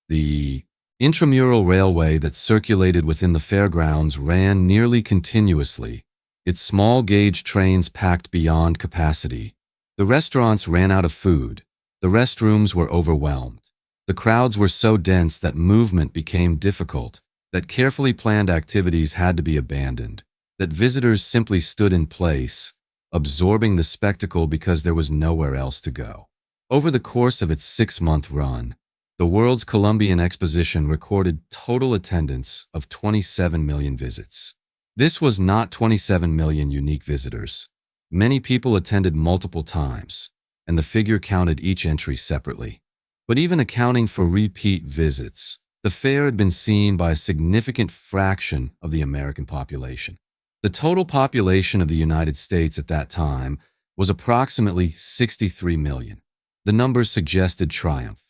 The intramural railway that circulated within the fairgrounds ran nearly continuously, its small-gauge trains packed beyond capacity. The restaurants ran out of food. The restrooms were overwhelmed. The crowds were so dense that movement became difficult, that carefully planned activities had to be abandoned, that visitors simply stood in place, absorbing the spectacle because there was nowhere else to go. Over the course of its 6-month run, the world's Columbian Exposition recorded total attendance of 27 million visits. This was not 27 million unique visitors. Many people attended multiple times, and the figure counted each entry separately. But even accounting for repeat visits, the fair had been seen by a significant fraction of the American population. The total population of the United States at that time was approximately 63 million. The numbers suggested triumph.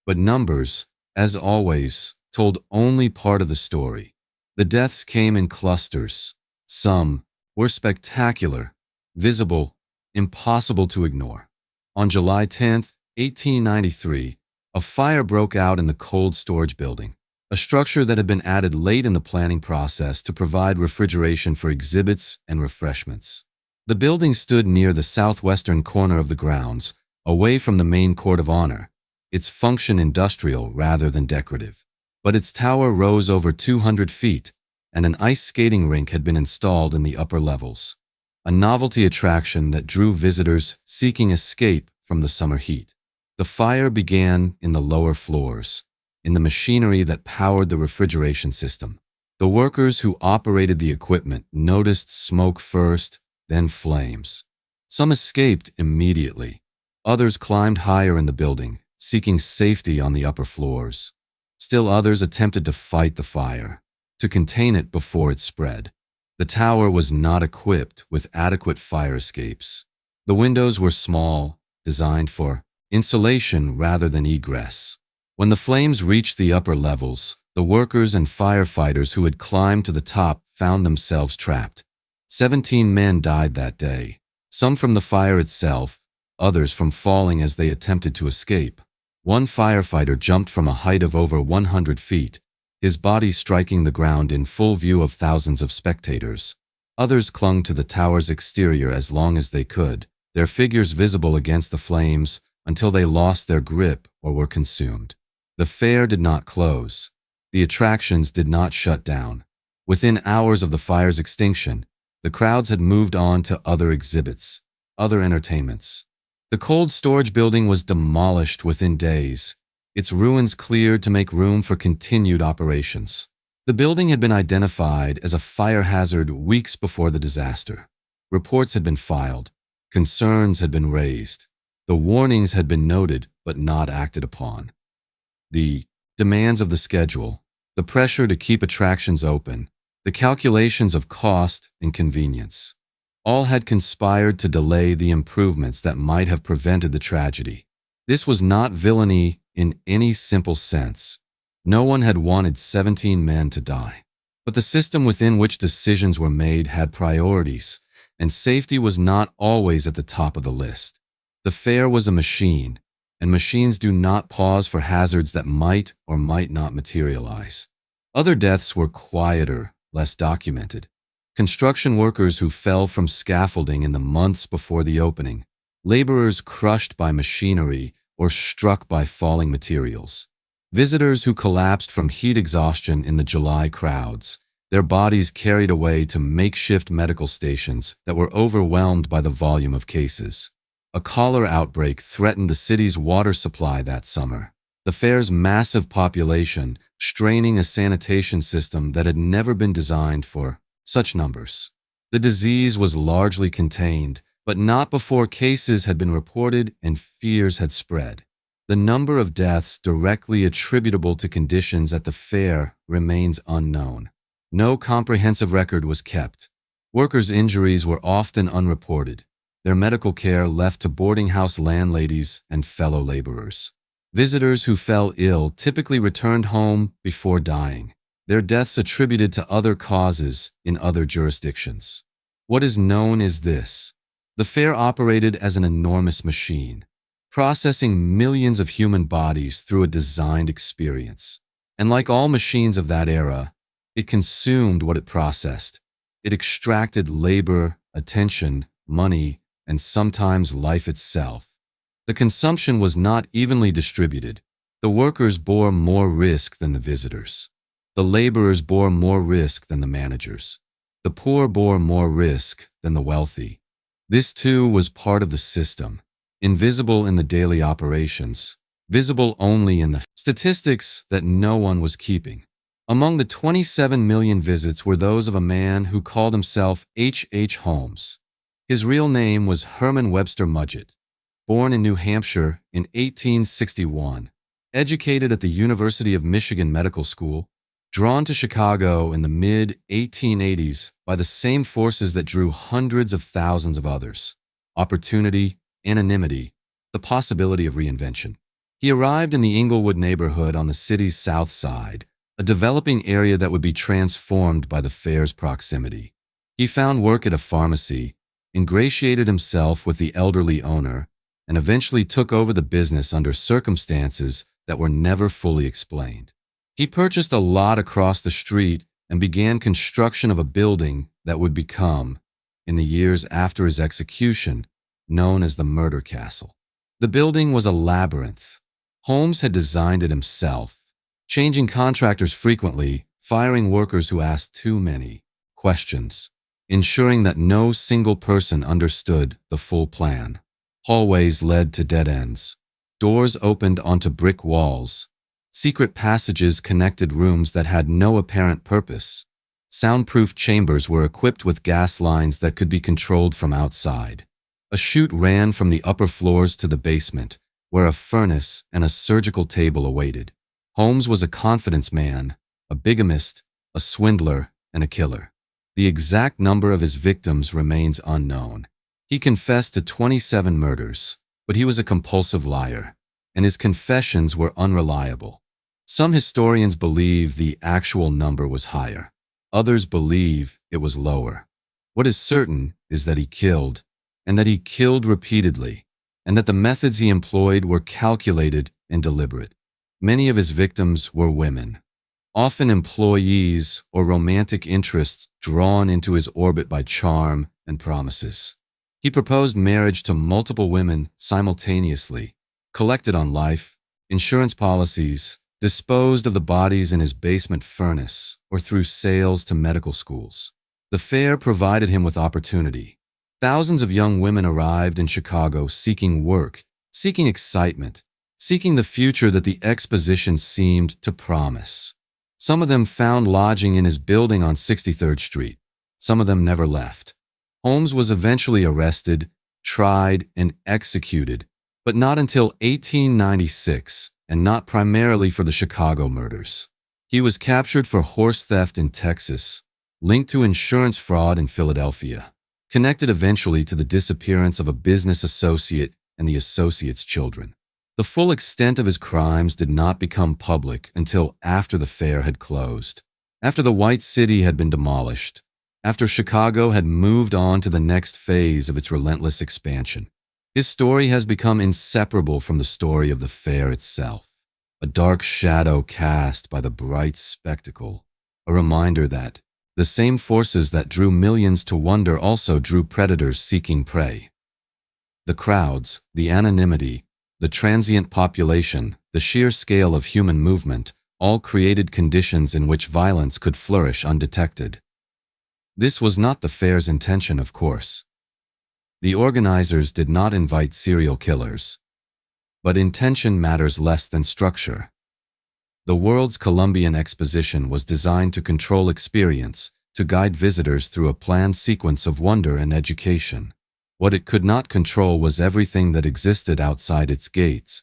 But numbers, as always, told only part of the story. The deaths came in clusters. Some were spectacular, visible, impossible to ignore. On July 10, 1893, a fire broke out in the cold storage building, a structure that had been added late in the planning process to provide refrigeration for exhibits and refreshments. The building stood near the southwestern corner of the grounds, away from the main court of honor, its function industrial rather than decorative. But its tower rose over 200 feet, and an ice skating rink had been installed in the upper levels, a novelty attraction that drew visitors seeking escape from the summer heat. The fire began in the lower floors, in the machinery that powered the refrigeration system. The workers who operated the equipment noticed smoke first, then flames. Some escaped immediately. Others climbed higher in the building, seeking safety on the upper floors. Still others attempted to fight the fire, to contain it before it spread. The tower was not equipped with adequate fire escapes. The windows were small, designed for insulation rather than egress. When the flames reached the upper levels, the workers and firefighters who had climbed to the top found themselves trapped. 17 men died that day, some from the fire itself, others from falling as they attempted to escape. One firefighter jumped from a height of over 100 feet, his body striking the ground in full view of thousands of spectators. Others clung to the tower's exterior as long as they could, their figures visible against the flames until they lost their grip or were consumed. The fair did not close. The attractions did not shut down. Within hours of the fire's extinction, the crowds had moved on to other exhibits, other entertainments. The cold storage building was demolished within days, its ruins cleared to make room for continued operations. The building had been identified as a fire hazard weeks before the disaster. Reports had been filed. Concerns had been raised. The warnings had been noted but not acted upon. The demands of the schedule, the pressure to keep attractions open, the calculations of cost and convenience, all had conspired to delay the improvements that might have prevented the tragedy. This was not villainy in any simple sense. No one had wanted 17 men to die. But the system within which decisions were made had priorities, and safety was not always at the top of the list. The fair was a machine, and machines do not pause for hazards that might or might not materialize. Other deaths were quieter, less documented. Construction workers who fell from scaffolding in the months before the opening, laborers crushed by machinery or struck by falling materials, visitors who collapsed from heat exhaustion in the July crowds, their bodies carried away to makeshift medical stations that were overwhelmed by the volume of cases. A cholera outbreak threatened the city's water supply that summer. The fair's massive population straining a sanitation system that had never been designed for such numbers. The disease was largely contained, but not before cases had been reported and fears had spread. The number of deaths directly attributable to conditions at the fair remains unknown. No comprehensive record was kept. Workers' injuries were often unreported, their medical care left to boarding house landladies and fellow laborers. Visitors who fell ill typically returned home before dying, their deaths attributed to other causes in other jurisdictions. What is known is this: the fair operated as an enormous machine, processing millions of human bodies through a designed experience. And like all machines of that era, it consumed what it processed. It extracted labor, attention, money, and sometimes life itself. The consumption was not evenly distributed. The workers bore more risk than the visitors. The laborers bore more risk than the managers. The poor bore more risk than the wealthy. This too was part of the system, invisible in the daily operations, visible only in the statistics that no one was keeping. Among the 27 million visits were those of a man who called himself H. H. Holmes. His real name was Herman Webster Mudgett. Born in New Hampshire in 1861, educated at the University of Michigan Medical School, drawn to Chicago in the mid-1880s by the same forces that drew hundreds of thousands of others: opportunity, anonymity, the possibility of reinvention. He arrived in the Inglewood neighborhood on the city's south side, a developing area that would be transformed by the fair's proximity. He found work at a pharmacy, ingratiated himself with the elderly owner, and eventually took over the business under circumstances that were never fully explained. He purchased a lot across the street and began construction of a building that would become, in the years after his execution, known as the Murder Castle. The building was a labyrinth. Holmes had designed it himself, changing contractors frequently, firing workers who asked too many questions, ensuring that no single person understood the full plan. Hallways led to dead ends. Doors opened onto brick walls. Secret passages connected rooms that had no apparent purpose. Soundproof chambers were equipped with gas lines that could be controlled from outside. A chute ran from the upper floors to the basement, where a furnace and a surgical table awaited. Holmes was a confidence man, a bigamist, a swindler, and a killer. The exact number of his victims remains unknown. He confessed to 27 murders, but he was a compulsive liar, and his confessions were unreliable. Some historians believe the actual number was higher. Others believe it was lower. What is certain is that he killed, and that he killed repeatedly, and that the methods he employed were calculated and deliberate. Many of his victims were women, often employees or romantic interests drawn into his orbit by charm and promises. He proposed marriage to multiple women simultaneously, collected on life, insurance policies, disposed of the bodies in his basement furnace, or through sales to medical schools. The fair provided him with opportunity. Thousands of young women arrived in Chicago seeking work, seeking excitement, seeking the future that the exposition seemed to promise. Some of them found lodging in his building on 63rd Street. Some of them never left. Holmes was eventually arrested, tried, and executed, but not until 1896, and not primarily for the Chicago murders. He was captured for horse theft in Texas, linked to insurance fraud in Philadelphia, connected eventually to the disappearance of a business associate and the associate's children. The full extent of his crimes did not become public until after the fair had closed, after the White City had been demolished, after Chicago had moved on to the next phase of its relentless expansion. His story has become inseparable from the story of the fair itself, a dark shadow cast by the bright spectacle, a reminder that the same forces that drew millions to wonder also drew predators seeking prey. The crowds, the anonymity, the transient population, the sheer scale of human movement, all created conditions in which violence could flourish undetected. This was not the fair's intention, of course. The organizers did not invite serial killers. But intention matters less than structure. The world's Columbian Exposition was designed to control experience, to guide visitors through a planned sequence of wonder and education. What it could not control was everything that existed outside its gates,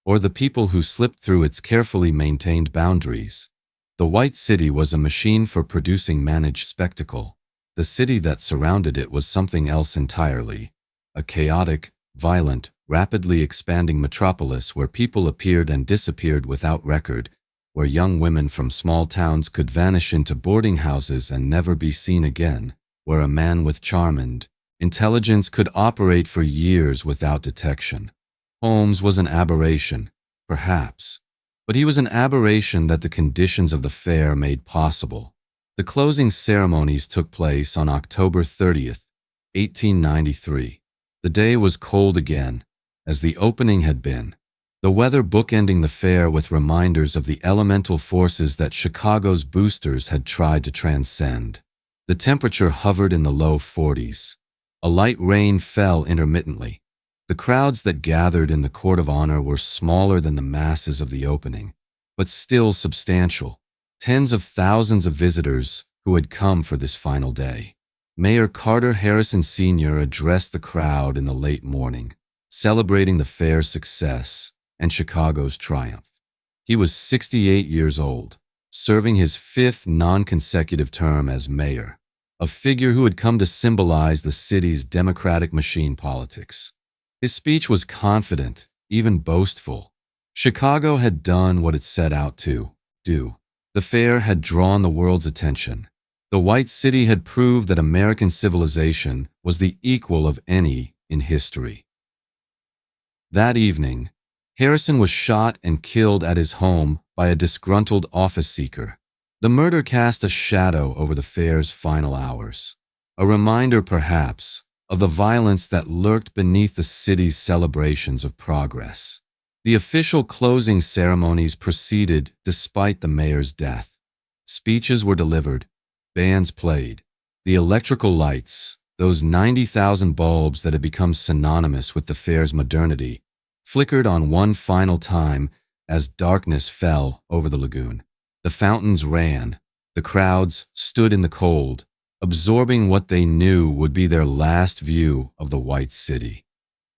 or the people who slipped through its carefully maintained boundaries. The White City was a machine for producing managed spectacle. The city that surrounded it was something else entirely, a chaotic, violent, rapidly expanding metropolis where people appeared and disappeared without record, where young women from small towns could vanish into boarding houses and never be seen again, where a man with charm and intelligence could operate for years without detection. Holmes was an aberration, perhaps, but he was an aberration that the conditions of the fair made possible. The closing ceremonies took place on October 30th, 1893. The day was cold again, as the opening had been, the weather bookending the fair with reminders of the elemental forces that Chicago's boosters had tried to transcend. The temperature hovered in the low 40s. A light rain fell intermittently. The crowds that gathered in the court of honor were smaller than the masses of the opening, but still substantial. Tens of thousands of visitors who had come for this final day. Mayor Carter Harrison Sr. addressed the crowd in the late morning, celebrating the fair's success and Chicago's triumph. He was 68 years old, serving his fifth non-consecutive term as mayor, a figure who had come to symbolize the city's democratic machine politics. His speech was confident, even boastful. Chicago had done what it set out to do. The fair had drawn the world's attention. The White City had proved that American civilization was the equal of any in history. That evening, Harrison was shot and killed at his home by a disgruntled office seeker. The murder cast a shadow over the fair's final hours, a reminder, perhaps, of the violence that lurked beneath the city's celebrations of progress. The official closing ceremonies proceeded despite the mayor's death. Speeches were delivered, bands played. The electrical lights, those 90,000 bulbs that had become synonymous with the fair's modernity, flickered on one final time as darkness fell over the lagoon. The fountains ran. The crowds stood in the cold, absorbing what they knew would be their last view of the White City.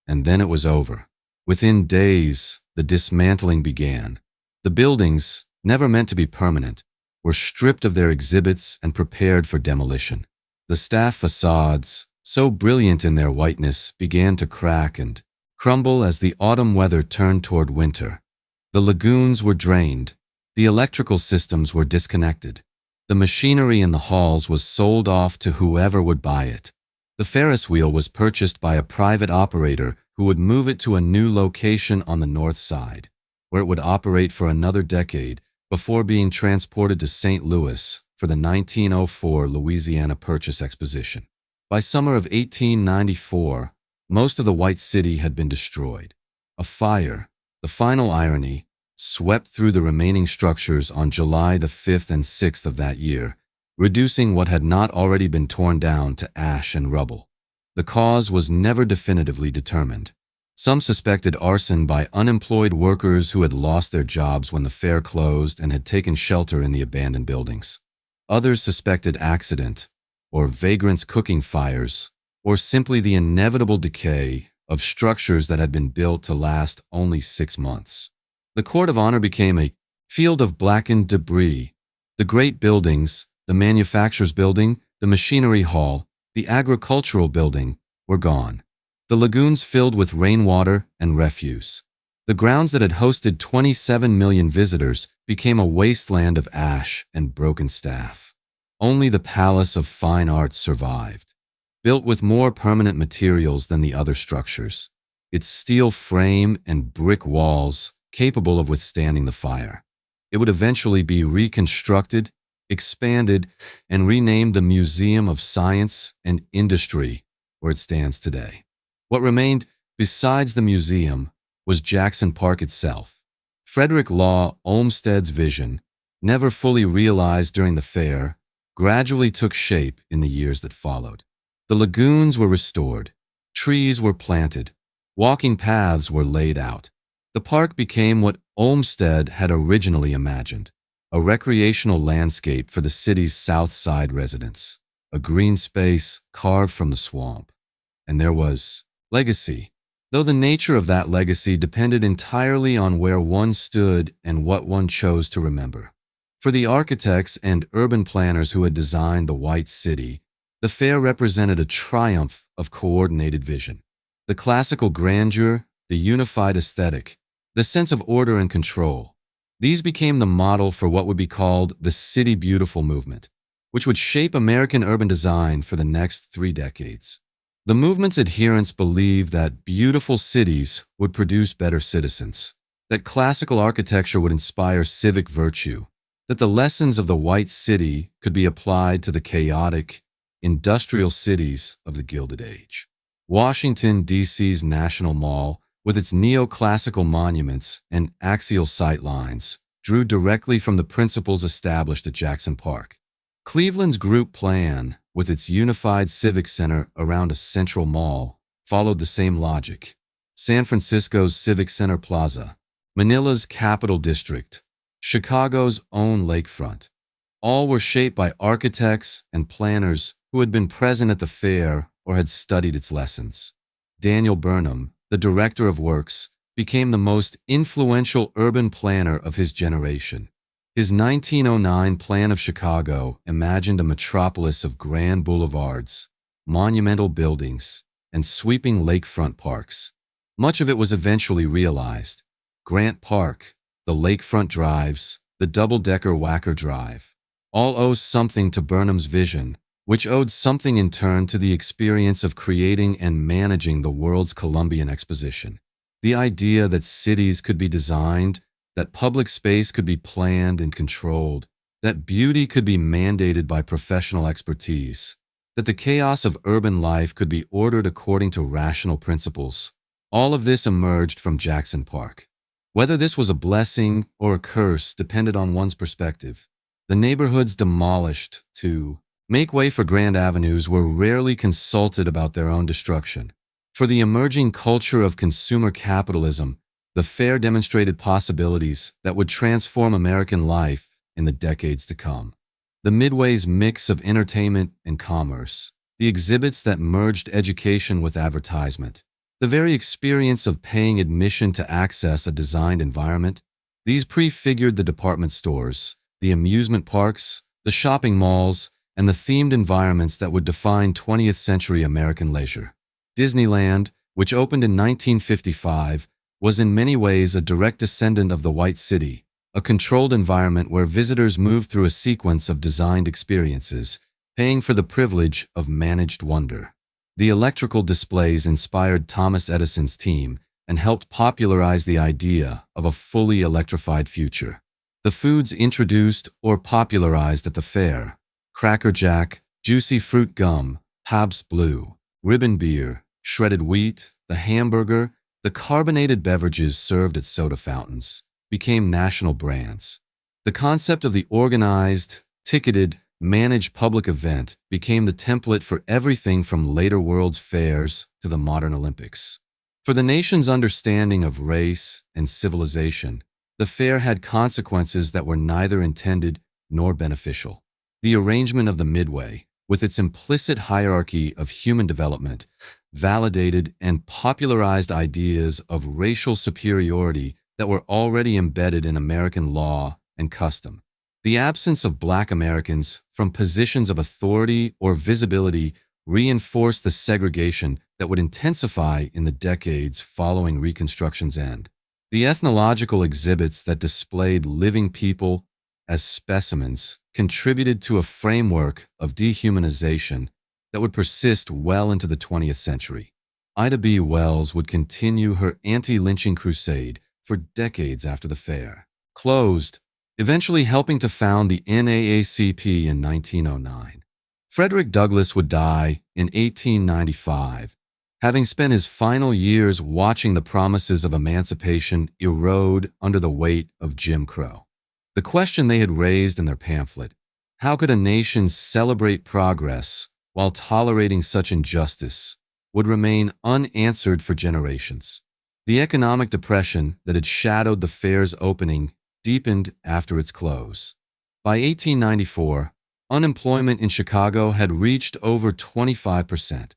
And then it was over. Within days, the dismantling began. The buildings, never meant to be permanent, were stripped of their exhibits and prepared for demolition. The staff facades, so brilliant in their whiteness, began to crack and crumble as the autumn weather turned toward winter. The lagoons were drained. The electrical systems were disconnected. The machinery in the halls was sold off to whoever would buy it. The Ferris wheel was purchased by a private operator who would move it to a new location on the north side, where it would operate for another decade before being transported to St. Louis for the 1904 Louisiana Purchase Exposition. By summer of 1894, most of the White City had been destroyed. A fire, The final irony swept through the remaining structures on July the 5th and 6th of that year, reducing what had not already been torn down to ash and rubble. The cause was never definitively determined. Some suspected arson by unemployed workers who had lost their jobs when the fair closed and had taken shelter in the abandoned buildings. Others suspected accident, or vagrants cooking fires, or simply the inevitable decay of structures that had been built to last only 6 months. The Court of Honor became a field of blackened debris. The great buildings, the manufacturers building, the machinery hall, the agricultural building, were gone. The lagoons filled with rainwater and refuse. The grounds that had hosted 27 million visitors became a wasteland of ash and broken staff. Only the Palace of Fine Arts survived, built with more permanent materials than the other structures. Its steel frame and brick walls capable of withstanding the fire. It would eventually be reconstructed, expanded, and renamed the Museum of Science and Industry, where it stands today. What remained, besides the museum, was Jackson Park itself. Frederick Law Olmsted's vision, never fully realized during the fair, gradually took shape in the years that followed. The lagoons were restored, trees were planted, walking paths were laid out. The park became what Olmsted had originally imagined, a recreational landscape for the city's South Side residents, a green space carved from the swamp. And there was legacy, though the nature of that legacy depended entirely on where one stood and what one chose to remember. For the architects and urban planners who had designed the White City, the fair represented a triumph of coordinated vision. The classical grandeur, the unified aesthetic, the sense of order and control. These became the model for what would be called the City Beautiful movement, which would shape American urban design for the next 3 decades. The movement's adherents believed that beautiful cities would produce better citizens, that classical architecture would inspire civic virtue, that the lessons of the White City could be applied to the chaotic, industrial cities of the Gilded Age. Washington, D.C.'s National Mall, with its neoclassical monuments and axial sightlines, drew directly from the principles established at Jackson Park. Cleveland's group plan, with its unified civic center around a central mall, followed the same logic. San Francisco's Civic Center Plaza, Manila's Capital District, Chicago's own lakefront. All were shaped by architects and planners who had been present at the fair or had studied its lessons. Daniel Burnham, the director of works, became the most influential urban planner of his generation. His 1909 plan of Chicago imagined a metropolis of grand boulevards, monumental buildings, and sweeping lakefront parks. Much of it was eventually realized. Grant Park, the lakefront drives, the double-decker Wacker Drive, all owe something to Burnham's vision, which owed something in turn to the experience of creating and managing the world's Columbian Exposition. The idea that cities could be designed, that public space could be planned and controlled, that beauty could be mandated by professional expertise, that the chaos of urban life could be ordered according to rational principles. All of this emerged from Jackson Park. Whether this was a blessing or a curse depended on one's perspective. The neighborhoods demolished to make way for grand avenues were rarely consulted about their own destruction. For the emerging culture of consumer capitalism, the fair demonstrated possibilities that would transform American life in the decades to come. The Midway's mix of entertainment and commerce, the exhibits that merged education with advertisement, the very experience of paying admission to access a designed environment, these prefigured the department stores, the amusement parks, the shopping malls, and the themed environments that would define 20th century American leisure. Disneyland, which opened in 1955, was in many ways a direct descendant of the White City, a controlled environment where visitors moved through a sequence of designed experiences, paying for the privilege of managed wonder. The electrical displays inspired Thomas Edison's team and helped popularize the idea of a fully electrified future. The foods introduced or popularized at the fair: Cracker Jack, juicy fruit gum, Pabst Blue, ribbon beer, shredded wheat, the hamburger, The carbonated beverages served at soda fountains became national brands. The concept of the organized, ticketed, managed public event became the template for everything from later World's Fairs to the modern Olympics. For the nation's understanding of race and civilization, the fair had consequences that were neither intended nor beneficial. The arrangement of the Midway, with its implicit hierarchy of human development, validated and popularized ideas of racial superiority that were already embedded in American law and custom. The absence of Black Americans from positions of authority or visibility reinforced the segregation that would intensify in the decades following Reconstruction's end. The ethnological exhibits that displayed living people as specimens contributed to a framework of dehumanization that would persist well into the 20th century. Ida B. Wells would continue her anti-lynching crusade for decades after the fair closed, eventually helping to found the NAACP in 1909. Frederick Douglass would die in 1895, having spent his final years watching the promises of emancipation erode under the weight of Jim Crow. The question they had raised in their pamphlet, how could a nation celebrate progress while tolerating such injustice, would remain unanswered for generations. The economic depression that had shadowed the fair's opening deepened after its close. By 1894, unemployment in Chicago had reached over 25%.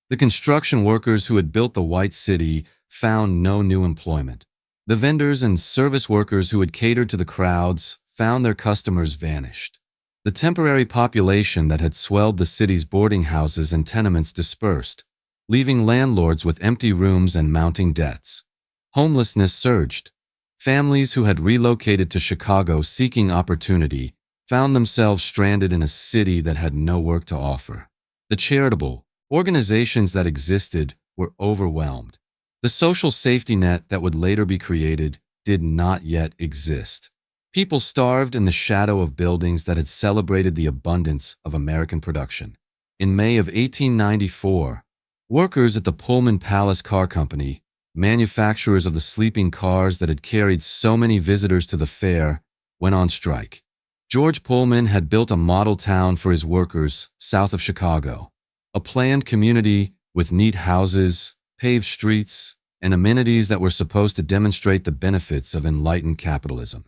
The construction workers who had built the White City found no new employment. The vendors and service workers who had catered to the crowds found their customers vanished. The temporary population that had swelled the city's boarding houses and tenements dispersed, leaving landlords with empty rooms and mounting debts. Homelessness surged. Families who had relocated to Chicago seeking opportunity found themselves stranded in a city that had no work to offer. The charitable organizations that existed were overwhelmed. The social safety net that would later be created did not yet exist. People starved in the shadow of buildings that had celebrated the abundance of American production. In May of 1894, workers at the Pullman Palace Car Company, manufacturers of the sleeping cars that had carried so many visitors to the fair, went on strike. George Pullman had built a model town for his workers south of Chicago, a planned community with neat houses, paved streets, and amenities that were supposed to demonstrate the benefits of enlightened capitalism.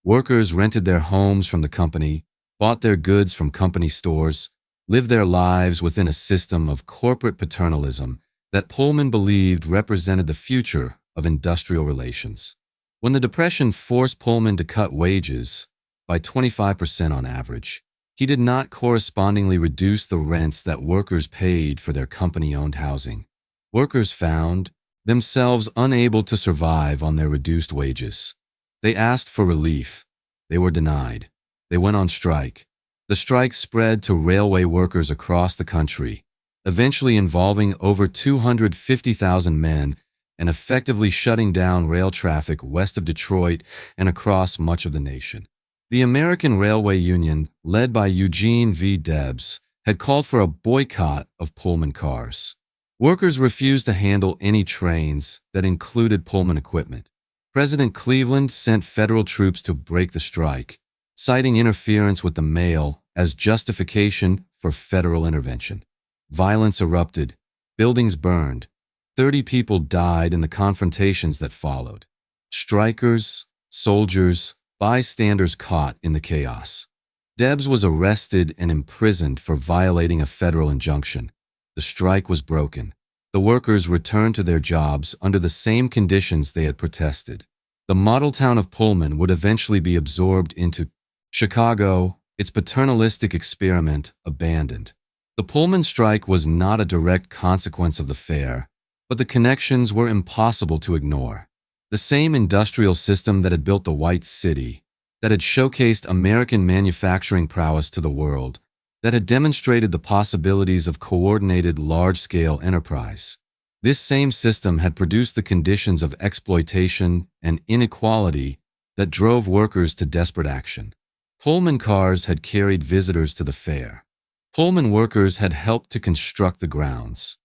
Workers rented their homes from the company, bought their goods from company stores, lived their lives within a system of corporate paternalism that Pullman believed represented the future of industrial relations. When the Depression forced Pullman to cut wages by 25% on average, he did not correspondingly reduce the rents that workers paid for their company-owned housing. Workers found themselves unable to survive on their reduced wages. They asked for relief. They were denied. They went on strike. The strike spread to railway workers across the country, eventually involving over 250,000 men and effectively shutting down rail traffic west of Detroit and across much of the nation. The American Railway Union, led by Eugene V. Debs, had called for a boycott of Pullman cars. Workers refused to handle any trains that included Pullman equipment. President Cleveland sent federal troops to break the strike, citing interference with the mail as justification for federal intervention. Violence erupted. Buildings burned. 30 people died in the confrontations that followed. Strikers, soldiers, bystanders caught in the chaos. Debs was arrested and imprisoned for violating a federal injunction. The strike was broken. The workers returned to their jobs under the same conditions they had protested. The model town of Pullman would eventually be absorbed into Chicago, its paternalistic experiment abandoned. The Pullman strike was not a direct consequence of the fair, but the connections were impossible to ignore. The same industrial system that had built the White City, that had showcased American manufacturing prowess to the world, that had demonstrated the possibilities of coordinated large-scale enterprise. This same system had produced the conditions of exploitation and inequality that drove workers to desperate action. Pullman cars had carried visitors to the fair. Pullman workers had helped to construct the grounds.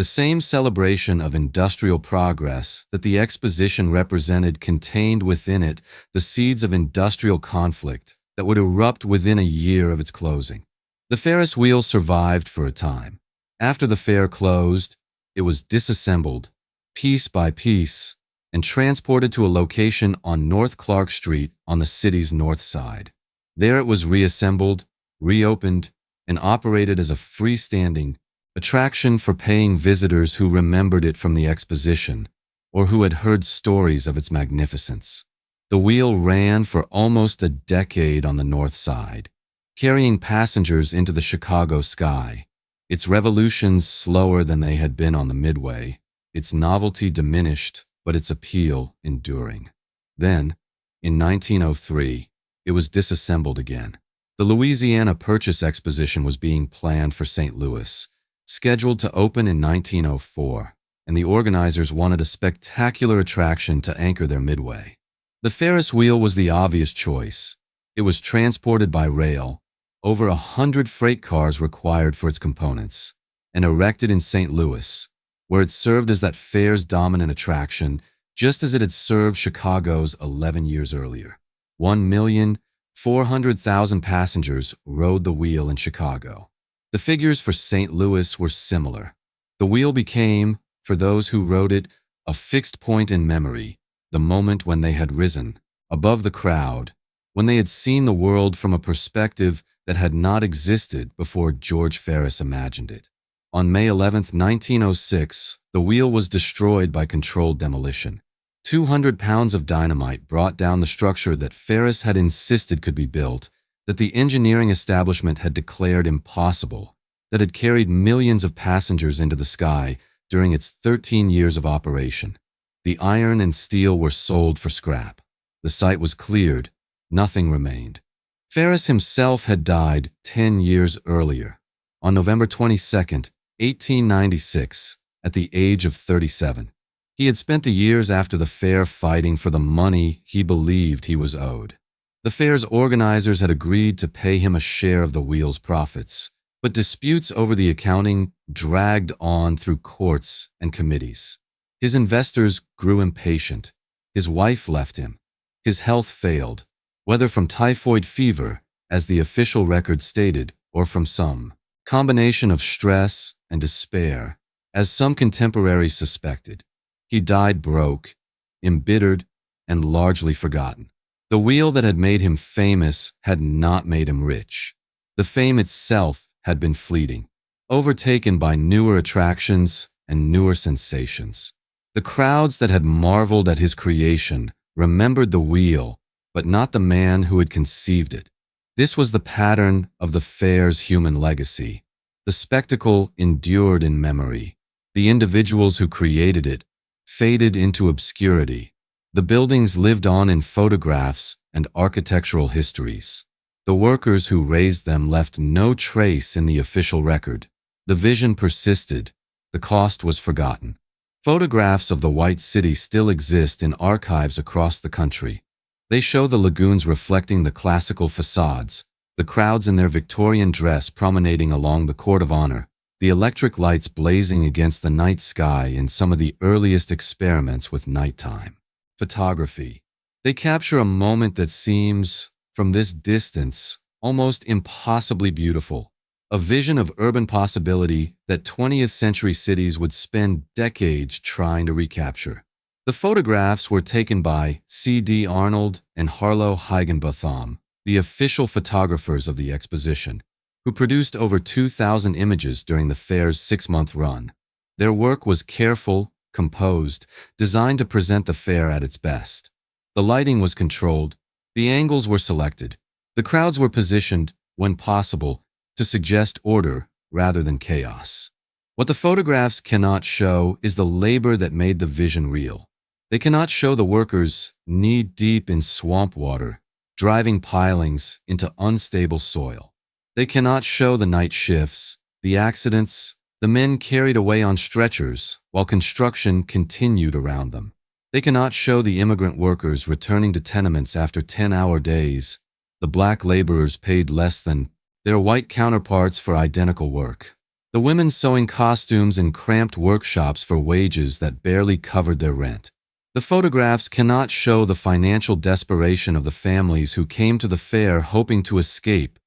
The same celebration of industrial progress that the exposition represented contained within it the seeds of industrial conflict that would erupt within a year of its closing. The Ferris wheel survived for a time. After the fair closed, it was disassembled, piece by piece, and transported to a location on North Clark Street on the city's north side. There it was reassembled, reopened, and operated as a freestanding attraction for paying visitors who remembered it from the exposition or who had heard stories of its magnificence. The wheel ran for almost a decade on the north side, carrying passengers into the Chicago sky, its revolutions slower than they had been on the Midway, its novelty diminished, but its appeal enduring. Then, in 1903, it was disassembled again. The Louisiana Purchase Exposition was being planned for St. Louis, scheduled to open in 1904, and the organizers wanted a spectacular attraction to anchor their Midway. The Ferris wheel was the obvious choice. It was transported by rail, over 100 freight cars required for its components, and erected in St. Louis, where it served as that fair's dominant attraction, just as it had served Chicago's 11 years earlier. 1,400,000 passengers rode the wheel in Chicago. The figures for St. Louis were similar. The wheel became, for those who rode it, a fixed point in memory, the moment when they had risen above the crowd, when they had seen the world from a perspective that had not existed before George Ferris imagined it. On May 11, 1906, the wheel was destroyed by controlled demolition. 200 pounds of dynamite brought down the structure that Ferris had insisted could be built, that the engineering establishment had declared impossible, that had carried millions of passengers into the sky during its 13 years of operation. The iron and steel were sold for scrap. The site was cleared. Nothing remained. Ferris himself had died 10 years earlier, on November 22, 1896, at the age of 37. He had spent the years after the fair fighting for the money he believed he was owed. The fair's organizers had agreed to pay him a share of the wheel's profits, but disputes over the accounting dragged on through courts and committees. His investors grew impatient. His wife left him. His health failed, whether from typhoid fever, as the official record stated, or from some combination of stress and despair, as some contemporaries suspected. He died broke, embittered, and largely forgotten. The wheel that had made him famous had not made him rich. The fame itself had been fleeting, overtaken by newer attractions and newer sensations. The crowds that had marveled at his creation remembered the wheel, but not the man who had conceived it. This was the pattern of the fair's human legacy. The spectacle endured in memory. The individuals who created it faded into obscurity. The buildings lived on in photographs and architectural histories. The workers who raised them left no trace in the official record. The vision persisted. The cost was forgotten. Photographs of the White City still exist in archives across the country. They show the lagoons reflecting the classical facades, the crowds in their Victorian dress promenading along the Court of Honor, the electric lights blazing against the night sky in some of the earliest experiments with nighttime photography. They capture a moment that seems, from this distance, almost impossibly beautiful, a vision of urban possibility that 20th century cities would spend decades trying to recapture. The photographs were taken by C.D. Arnold and Harlow Higginbotham, the official photographers of the exposition, who produced over 2,000 images during the fair's 6-month run. Their work was careful, composed, designed to present the fair at its best. The lighting was controlled, the angles were selected, the crowds were positioned, when possible, to suggest order rather than chaos. What the photographs cannot show is the labor that made the vision real. They cannot show the workers knee-deep in swamp water, driving pilings into unstable soil. They cannot show the night shifts, the accidents, the men carried away on stretchers while construction continued around them. They cannot show the immigrant workers returning to tenements after 10-hour days, the black laborers paid less than their white counterparts for identical work. The women sewing costumes in cramped workshops for wages that barely covered their rent. The photographs cannot show the financial desperation of the families who came to the fair hoping to escape,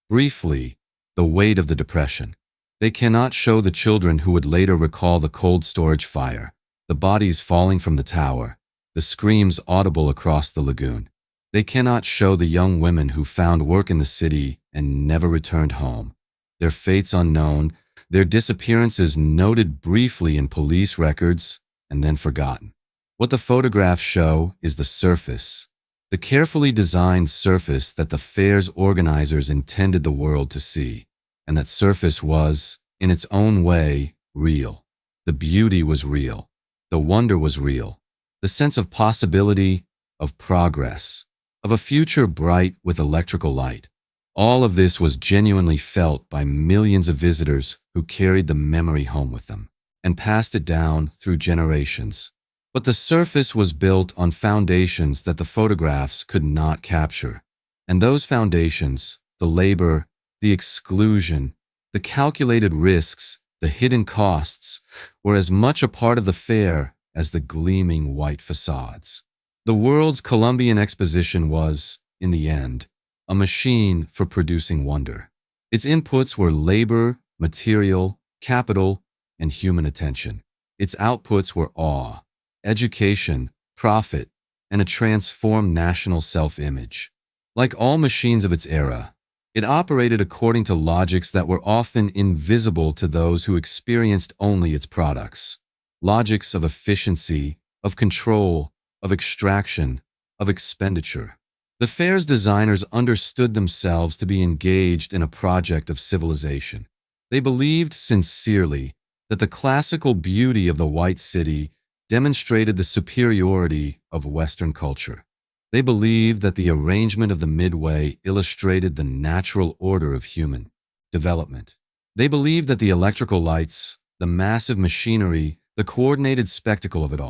briefly, the weight of the depression. They cannot show the children who would later recall the cold storage fire, the bodies falling from the tower, the screams audible across the lagoon. They cannot show the young women who found work in the city and never returned home, their fates unknown, their disappearances noted briefly in police records and then forgotten. What the photographs show is the surface, the carefully designed surface that the fair's organizers intended the world to see. And that surface was, in its own way, real. The beauty was real. The wonder was real. The sense of possibility, of progress, of a future bright with electrical light. All of this was genuinely felt by millions of visitors who carried the memory home with them and passed it down through generations. But the surface was built on foundations that the photographs could not capture. And those foundations, the labor, the exclusion, the calculated risks, the hidden costs, were as much a part of the fair as the gleaming white facades. The world's Columbian Exposition was, in the end, a machine for producing wonder. Its inputs were labor, material, capital, and human attention. Its outputs were awe, education, profit, and a transformed national self-image. Like all machines of its era, it operated according to logics that were often invisible to those who experienced only its products. Logics of efficiency, of control, of extraction, of expenditure. The fair's designers understood themselves to be engaged in a project of civilization. They believed sincerely that the classical beauty of the White City demonstrated the superiority of Western culture. They believed that the arrangement of the Midway illustrated the natural order of human development. They believed that the electrical lights, the massive machinery, the coordinated spectacle of it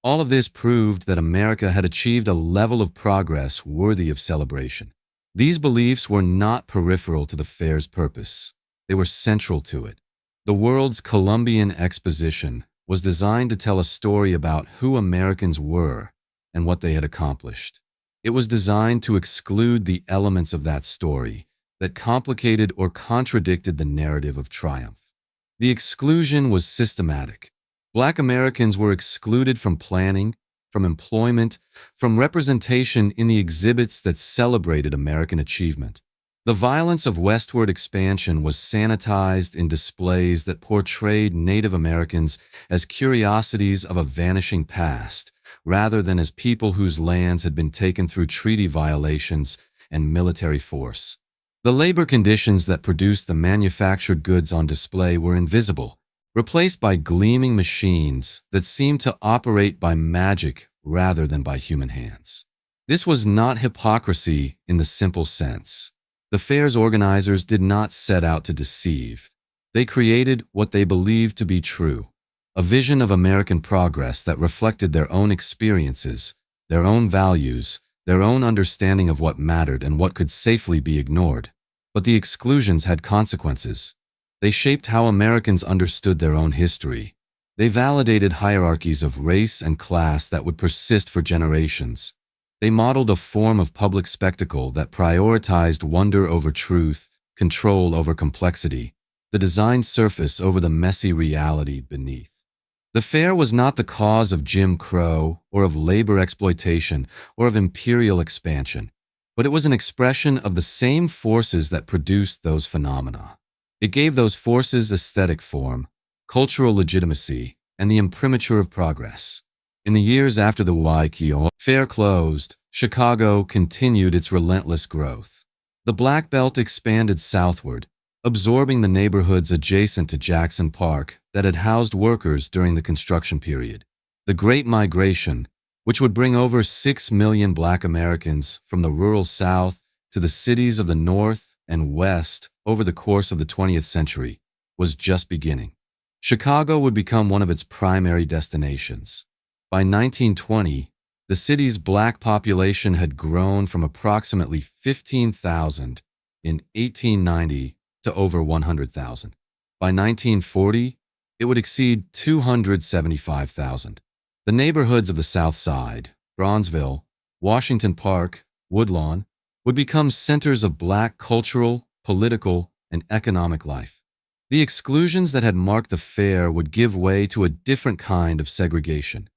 all of this proved that America had achieved a level of progress worthy of celebration. These beliefs were not peripheral to the fair's purpose. They were central to it. The world's Columbian Exposition was designed to tell a story about who Americans were and what they had accomplished. It was designed to exclude the elements of that story that complicated or contradicted the narrative of triumph. The exclusion was systematic. Black Americans were excluded from planning, from employment, from representation in the exhibits that celebrated American achievement. The violence of westward expansion was sanitized in displays that portrayed Native Americans as curiosities of a vanishing past, rather than as people whose lands had been taken through treaty violations and military force. The labor conditions that produced the manufactured goods on display were invisible, replaced by gleaming machines that seemed to operate by magic rather than by human hands. This was not hypocrisy in the simple sense. The fair's organizers did not set out to deceive. They created what they believed to be true, a vision of American progress that reflected their own experiences, their own values, their own understanding of what mattered and what could safely be ignored. But the exclusions had consequences. They shaped how Americans understood their own history. They validated hierarchies of race and class that would persist for generations. They modeled a form of public spectacle that prioritized wonder over truth, control over complexity, the designed surface over the messy reality beneath. The fair was not the cause of Jim Crow or of labor exploitation or of imperial expansion, but it was an expression of the same forces that produced those phenomena. It gave those forces aesthetic form, cultural legitimacy, and the imprimatur of progress. In the years after the Waikio Fair closed, Chicago continued its relentless growth. The Black Belt expanded southward, absorbing the neighborhoods adjacent to Jackson Park that had housed workers during the construction period. The Great Migration, which would bring over 6 million Black Americans from the rural South to the cities of the North and West over the course of the 20th century, was just beginning. Chicago would become one of its primary destinations. By 1920, the city's Black population had grown from approximately 15,000 in 1890 to over 100,000. By 1940, it would exceed 275,000. The neighborhoods of the South Side, Bronzeville, Washington Park, Woodlawn, would become centers of Black cultural, political, and economic life. The exclusions that had marked the fair would give way to a different kind of segregation: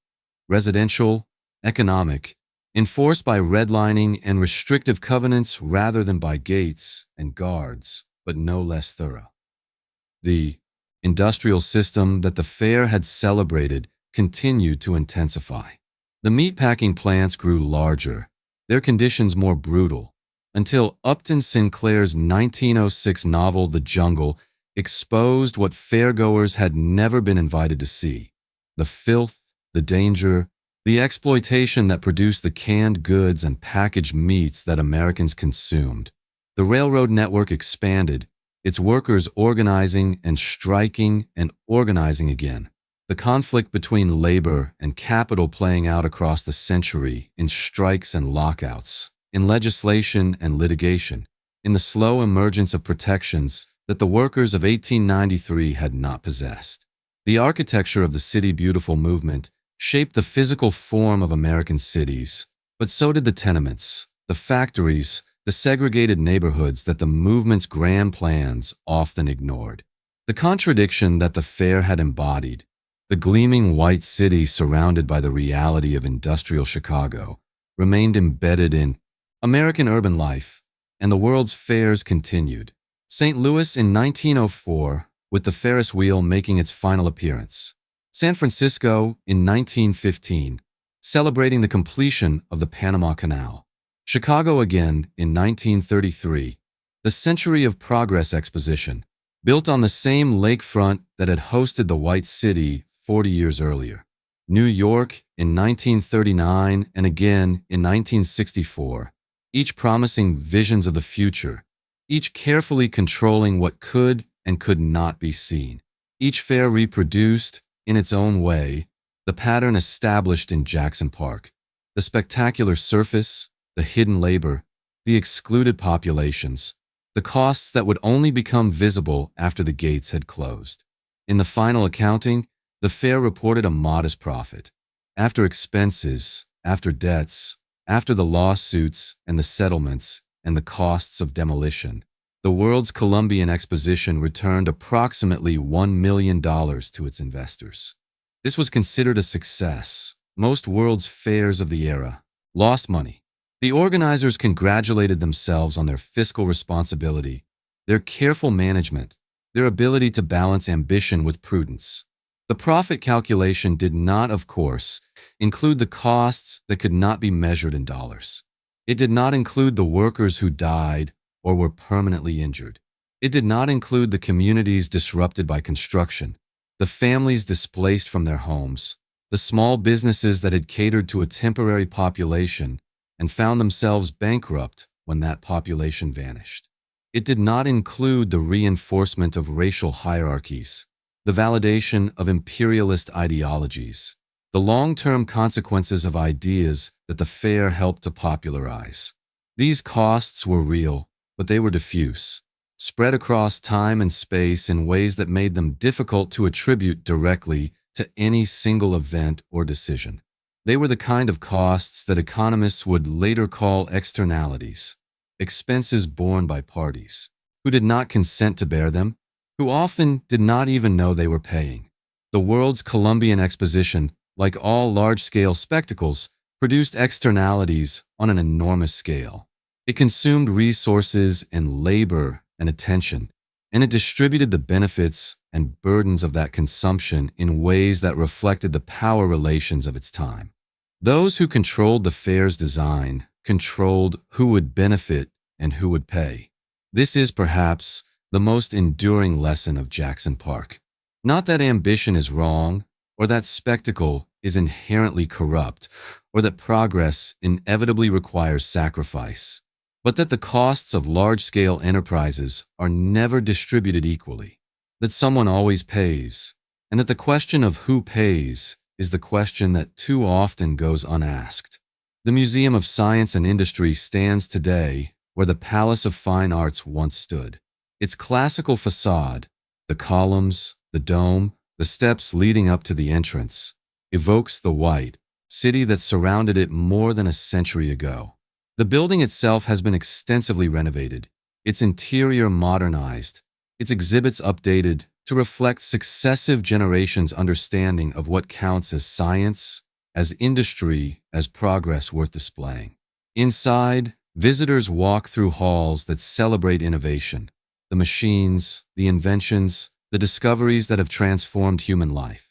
residential, economic, enforced by redlining and restrictive covenants rather than by gates and guards, but no less thorough. The industrial system that the fair had celebrated continued to intensify. The meatpacking plants grew larger, their conditions more brutal, until Upton Sinclair's 1906 novel The Jungle exposed what fairgoers had never been invited to see: the filth, the danger, the exploitation that produced the canned goods and packaged meats that Americans consumed. The railroad network expanded, its workers organizing and striking and organizing again. The conflict between labor and capital playing out across the century in strikes and lockouts, in legislation and litigation, in the slow emergence of protections that the workers of 1893 had not possessed. The architecture of the City Beautiful movement shaped the physical form of American cities, but so did the tenements, the factories, the segregated neighborhoods that the movement's grand plans often ignored. The contradiction that the fair had embodied, the gleaming white city surrounded by the reality of industrial Chicago, remained embedded in American urban life, and the world's fairs continued. St. Louis in 1904, with the Ferris wheel making its final appearance. San Francisco in 1915, celebrating the completion of the Panama Canal. Chicago again in 1933, the Century of Progress exposition, built on the same lakefront that had hosted the White City 40 years earlier. New York in 1939 and again in 1964, each promising visions of the future, each carefully controlling what could and could not be seen. Each fair reproduced, in its own way, the pattern established in Jackson Park: the spectacular surface, the hidden labor, the excluded populations, the costs that would only become visible after the gates had closed. In the final accounting, the fair reported a modest profit. After expenses, after debts, after the lawsuits and the settlements and the costs of demolition, the World's Columbian Exposition returned approximately $1 million to its investors. This was considered a success. Most World's Fairs of the era lost money. The organizers congratulated themselves on their fiscal responsibility, their careful management, their ability to balance ambition with prudence. The profit calculation did not, of course, include the costs that could not be measured in dollars. It did not include the workers who died or were permanently injured. It did not include the communities disrupted by construction, the families displaced from their homes, the small businesses that had catered to a temporary population and found themselves bankrupt when that population vanished. It did not include the reinforcement of racial hierarchies, the validation of imperialist ideologies, the long-term consequences of ideas that the fair helped to popularize. These costs were real, but they were diffuse, spread across time and space in ways that made them difficult to attribute directly to any single event or decision. They were the kind of costs that economists would later call externalities, expenses borne by parties who did not consent to bear them, who often did not even know they were paying. The World's Columbian Exposition, like all large-scale spectacles, produced externalities on an enormous scale. It consumed resources and labor and attention, and it distributed the benefits and burdens of that consumption in ways that reflected the power relations of its time. Those who controlled the fair's design controlled who would benefit and who would pay. This is perhaps the most enduring lesson of Jackson Park. Not that ambition is wrong, or that spectacle is inherently corrupt, or that progress inevitably requires sacrifice, but that the costs of large-scale enterprises are never distributed equally, that someone always pays, and that the question of who pays is the question that too often goes unasked. The Museum of Science and Industry stands today where the Palace of Fine Arts once stood. Its classical facade, The columns, the dome, the steps leading up to the entrance evokes the white city that surrounded it more than a century ago. The building itself has been extensively renovated, its interior modernized, its exhibits updated to reflect successive generations' understanding of what counts as science, as industry, as progress worth displaying. Inside, visitors walk through halls that celebrate innovation, the machines, the inventions, the discoveries that have transformed human life.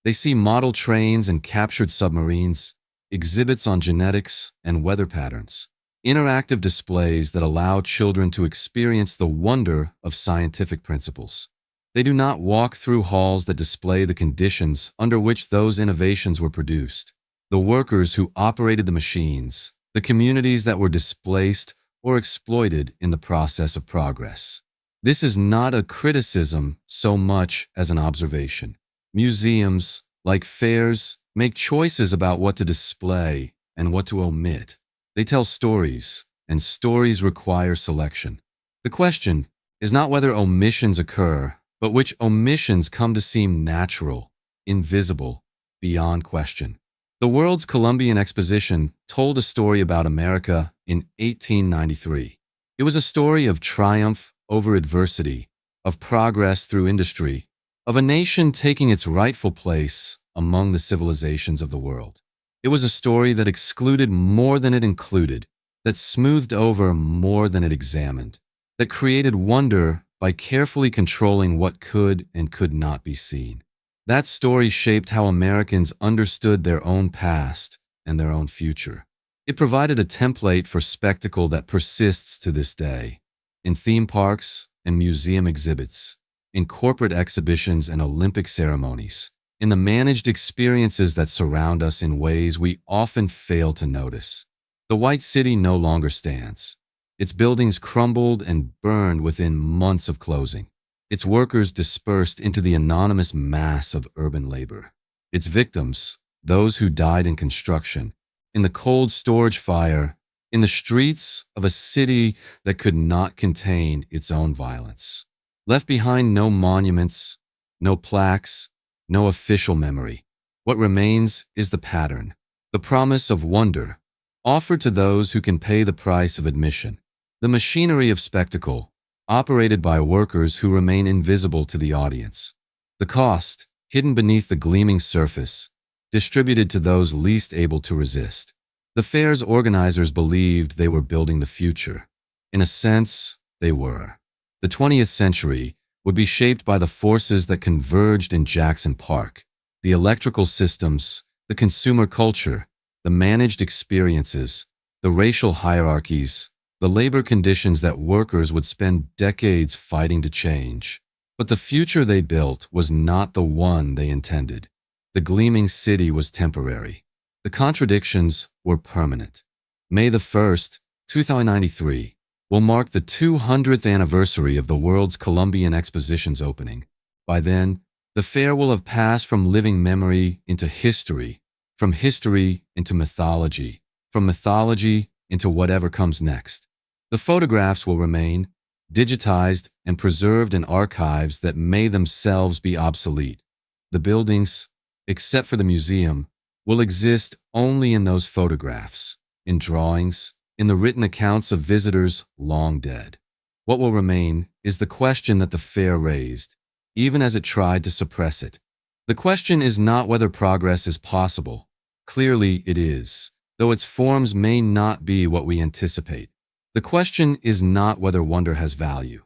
They see model trains and captured submarines, exhibits on genetics and weather patterns, interactive displays that allow children to experience the wonder of scientific principles. They do not walk through halls that display the conditions under which those innovations were produced, the workers who operated the machines, the communities that were displaced or exploited in the process of progress. This is not a criticism so much as an observation. Museums, like fairs, make choices about what to display and what to omit. They tell stories, and stories require selection. The question is not whether omissions occur, but which omissions come to seem natural, invisible, beyond question. The World's Columbian Exposition told a story about America in 1893. It was a story of triumph over adversity, of progress through industry, of a nation taking its rightful place among the civilizations of the world. It was a story that excluded more than it included, that smoothed over more than it examined, that created wonder by carefully controlling what could and could not be seen. That story shaped how Americans understood their own past and their own future. It provided a template for spectacle that persists to this day, in theme parks and museum exhibits, in corporate exhibitions and Olympic ceremonies, in the managed experiences that surround us in ways we often fail to notice. The White City no longer stands. Its buildings crumbled and burned within months of closing. Its workers dispersed into the anonymous mass of urban labor. Its victims, those who died in construction, in the cold storage fire, in the streets of a city that could not contain its own violence. Left behind no monuments, no plaques, no official memory. What remains is the pattern, the promise of wonder, offered to those who can pay the price of admission. The machinery of spectacle, operated by workers who remain invisible to the audience. The cost, hidden beneath the gleaming surface, distributed to those least able to resist. The fair's organizers believed they were building the future. In a sense, they were. The 20th century would be shaped by the forces that converged in Jackson Park: the electrical systems, the consumer culture, the managed experiences, the racial hierarchies, the labor conditions that workers would spend decades fighting to change. But the future they built was not the one they intended. The gleaming city was temporary. The contradictions were permanent. May the 1st, 2093, will mark the 200th anniversary of the World's Columbian Exposition's opening. By then, the fair will have passed from living memory into history, from history into mythology, from mythology into whatever comes next. The photographs will remain, digitized and preserved in archives that may themselves be obsolete. The buildings, except for the museum, will exist only in those photographs, in drawings, in the written accounts of visitors long dead. What will remain is the question that the fair raised, even as it tried to suppress it. The question is not whether progress is possible. Clearly it is, though its forms may not be what we anticipate. The question is not whether wonder has value.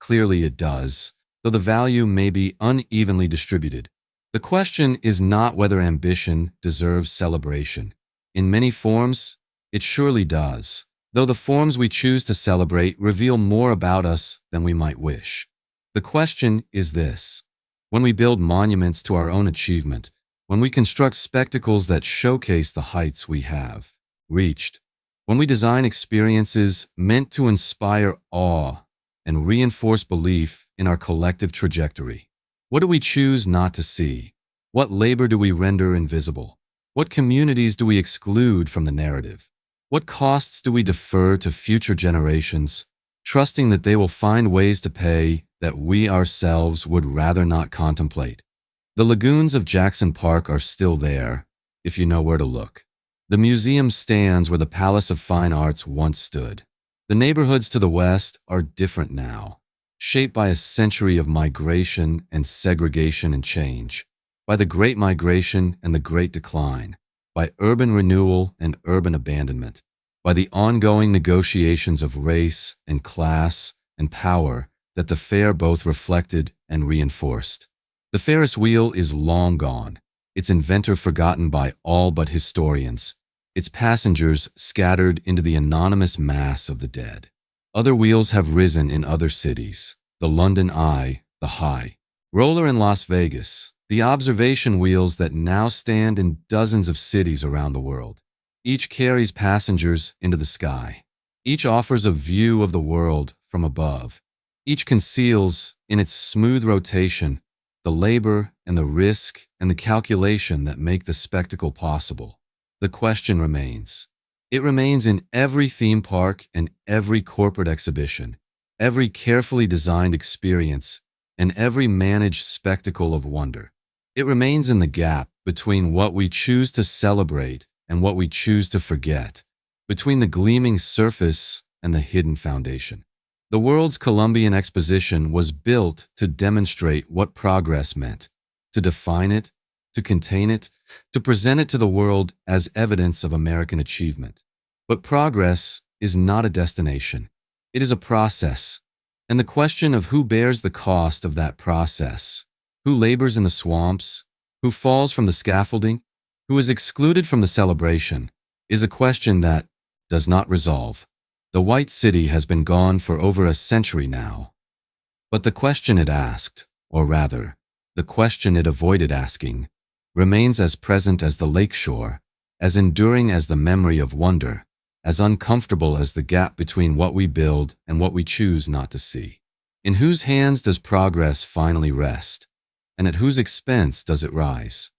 Clearly it does, though the value may be unevenly distributed. The question is not whether ambition deserves celebration. In many forms, it surely does, though the forms we choose to celebrate reveal more about us than we might wish. The question is this: when we build monuments to our own achievement, when we construct spectacles that showcase the heights we have reached, when we design experiences meant to inspire awe and reinforce belief in our collective trajectory, what do we choose not to see? What labor do we render invisible? What communities do we exclude from the narrative? What costs do we defer to future generations, trusting that they will find ways to pay that we ourselves would rather not contemplate. The lagoons of Jackson Park are still there, if you know where to look. The museum stands where the Palace of Fine Arts once stood. The neighborhoods to the west are different now, shaped by a century of migration and segregation and change, by the Great Migration and the Great Decline, by urban renewal and urban abandonment, by the ongoing negotiations of race and class and power that the fair both reflected and reinforced. The Ferris wheel is long gone, its inventor forgotten by all but historians, its passengers scattered into the anonymous mass of the dead. Other wheels have risen in other cities, the London Eye, the High Roller in Las Vegas, the observation wheels that now stand in dozens of cities around the world. Each carries passengers into the sky. Each offers a view of the world from above. Each conceals, in its smooth rotation, the labor and the risk and the calculation that make the spectacle possible. The question remains. It remains in every theme park and every corporate exhibition, every carefully designed experience, and every managed spectacle of wonder. It remains in the gap between what we choose to celebrate and what we choose to forget, between the gleaming surface and the hidden foundation. The world's Columbian Exposition was built to demonstrate what progress meant, to define it, to contain it, to present it to the world as evidence of American achievement. But progress is not a destination. It is a process. And the question of who bears the cost of that process, who labors in the swamps, who falls from the scaffolding, who is excluded from the celebration, is a question that does not resolve. The White City has been gone for over a century now. But the question it asked, or rather, the question it avoided asking, remains as present as the lakeshore, as enduring as the memory of wonder, as uncomfortable as the gap between what we build and what we choose not to see. In whose hands does progress finally rest, and at whose expense does it rise?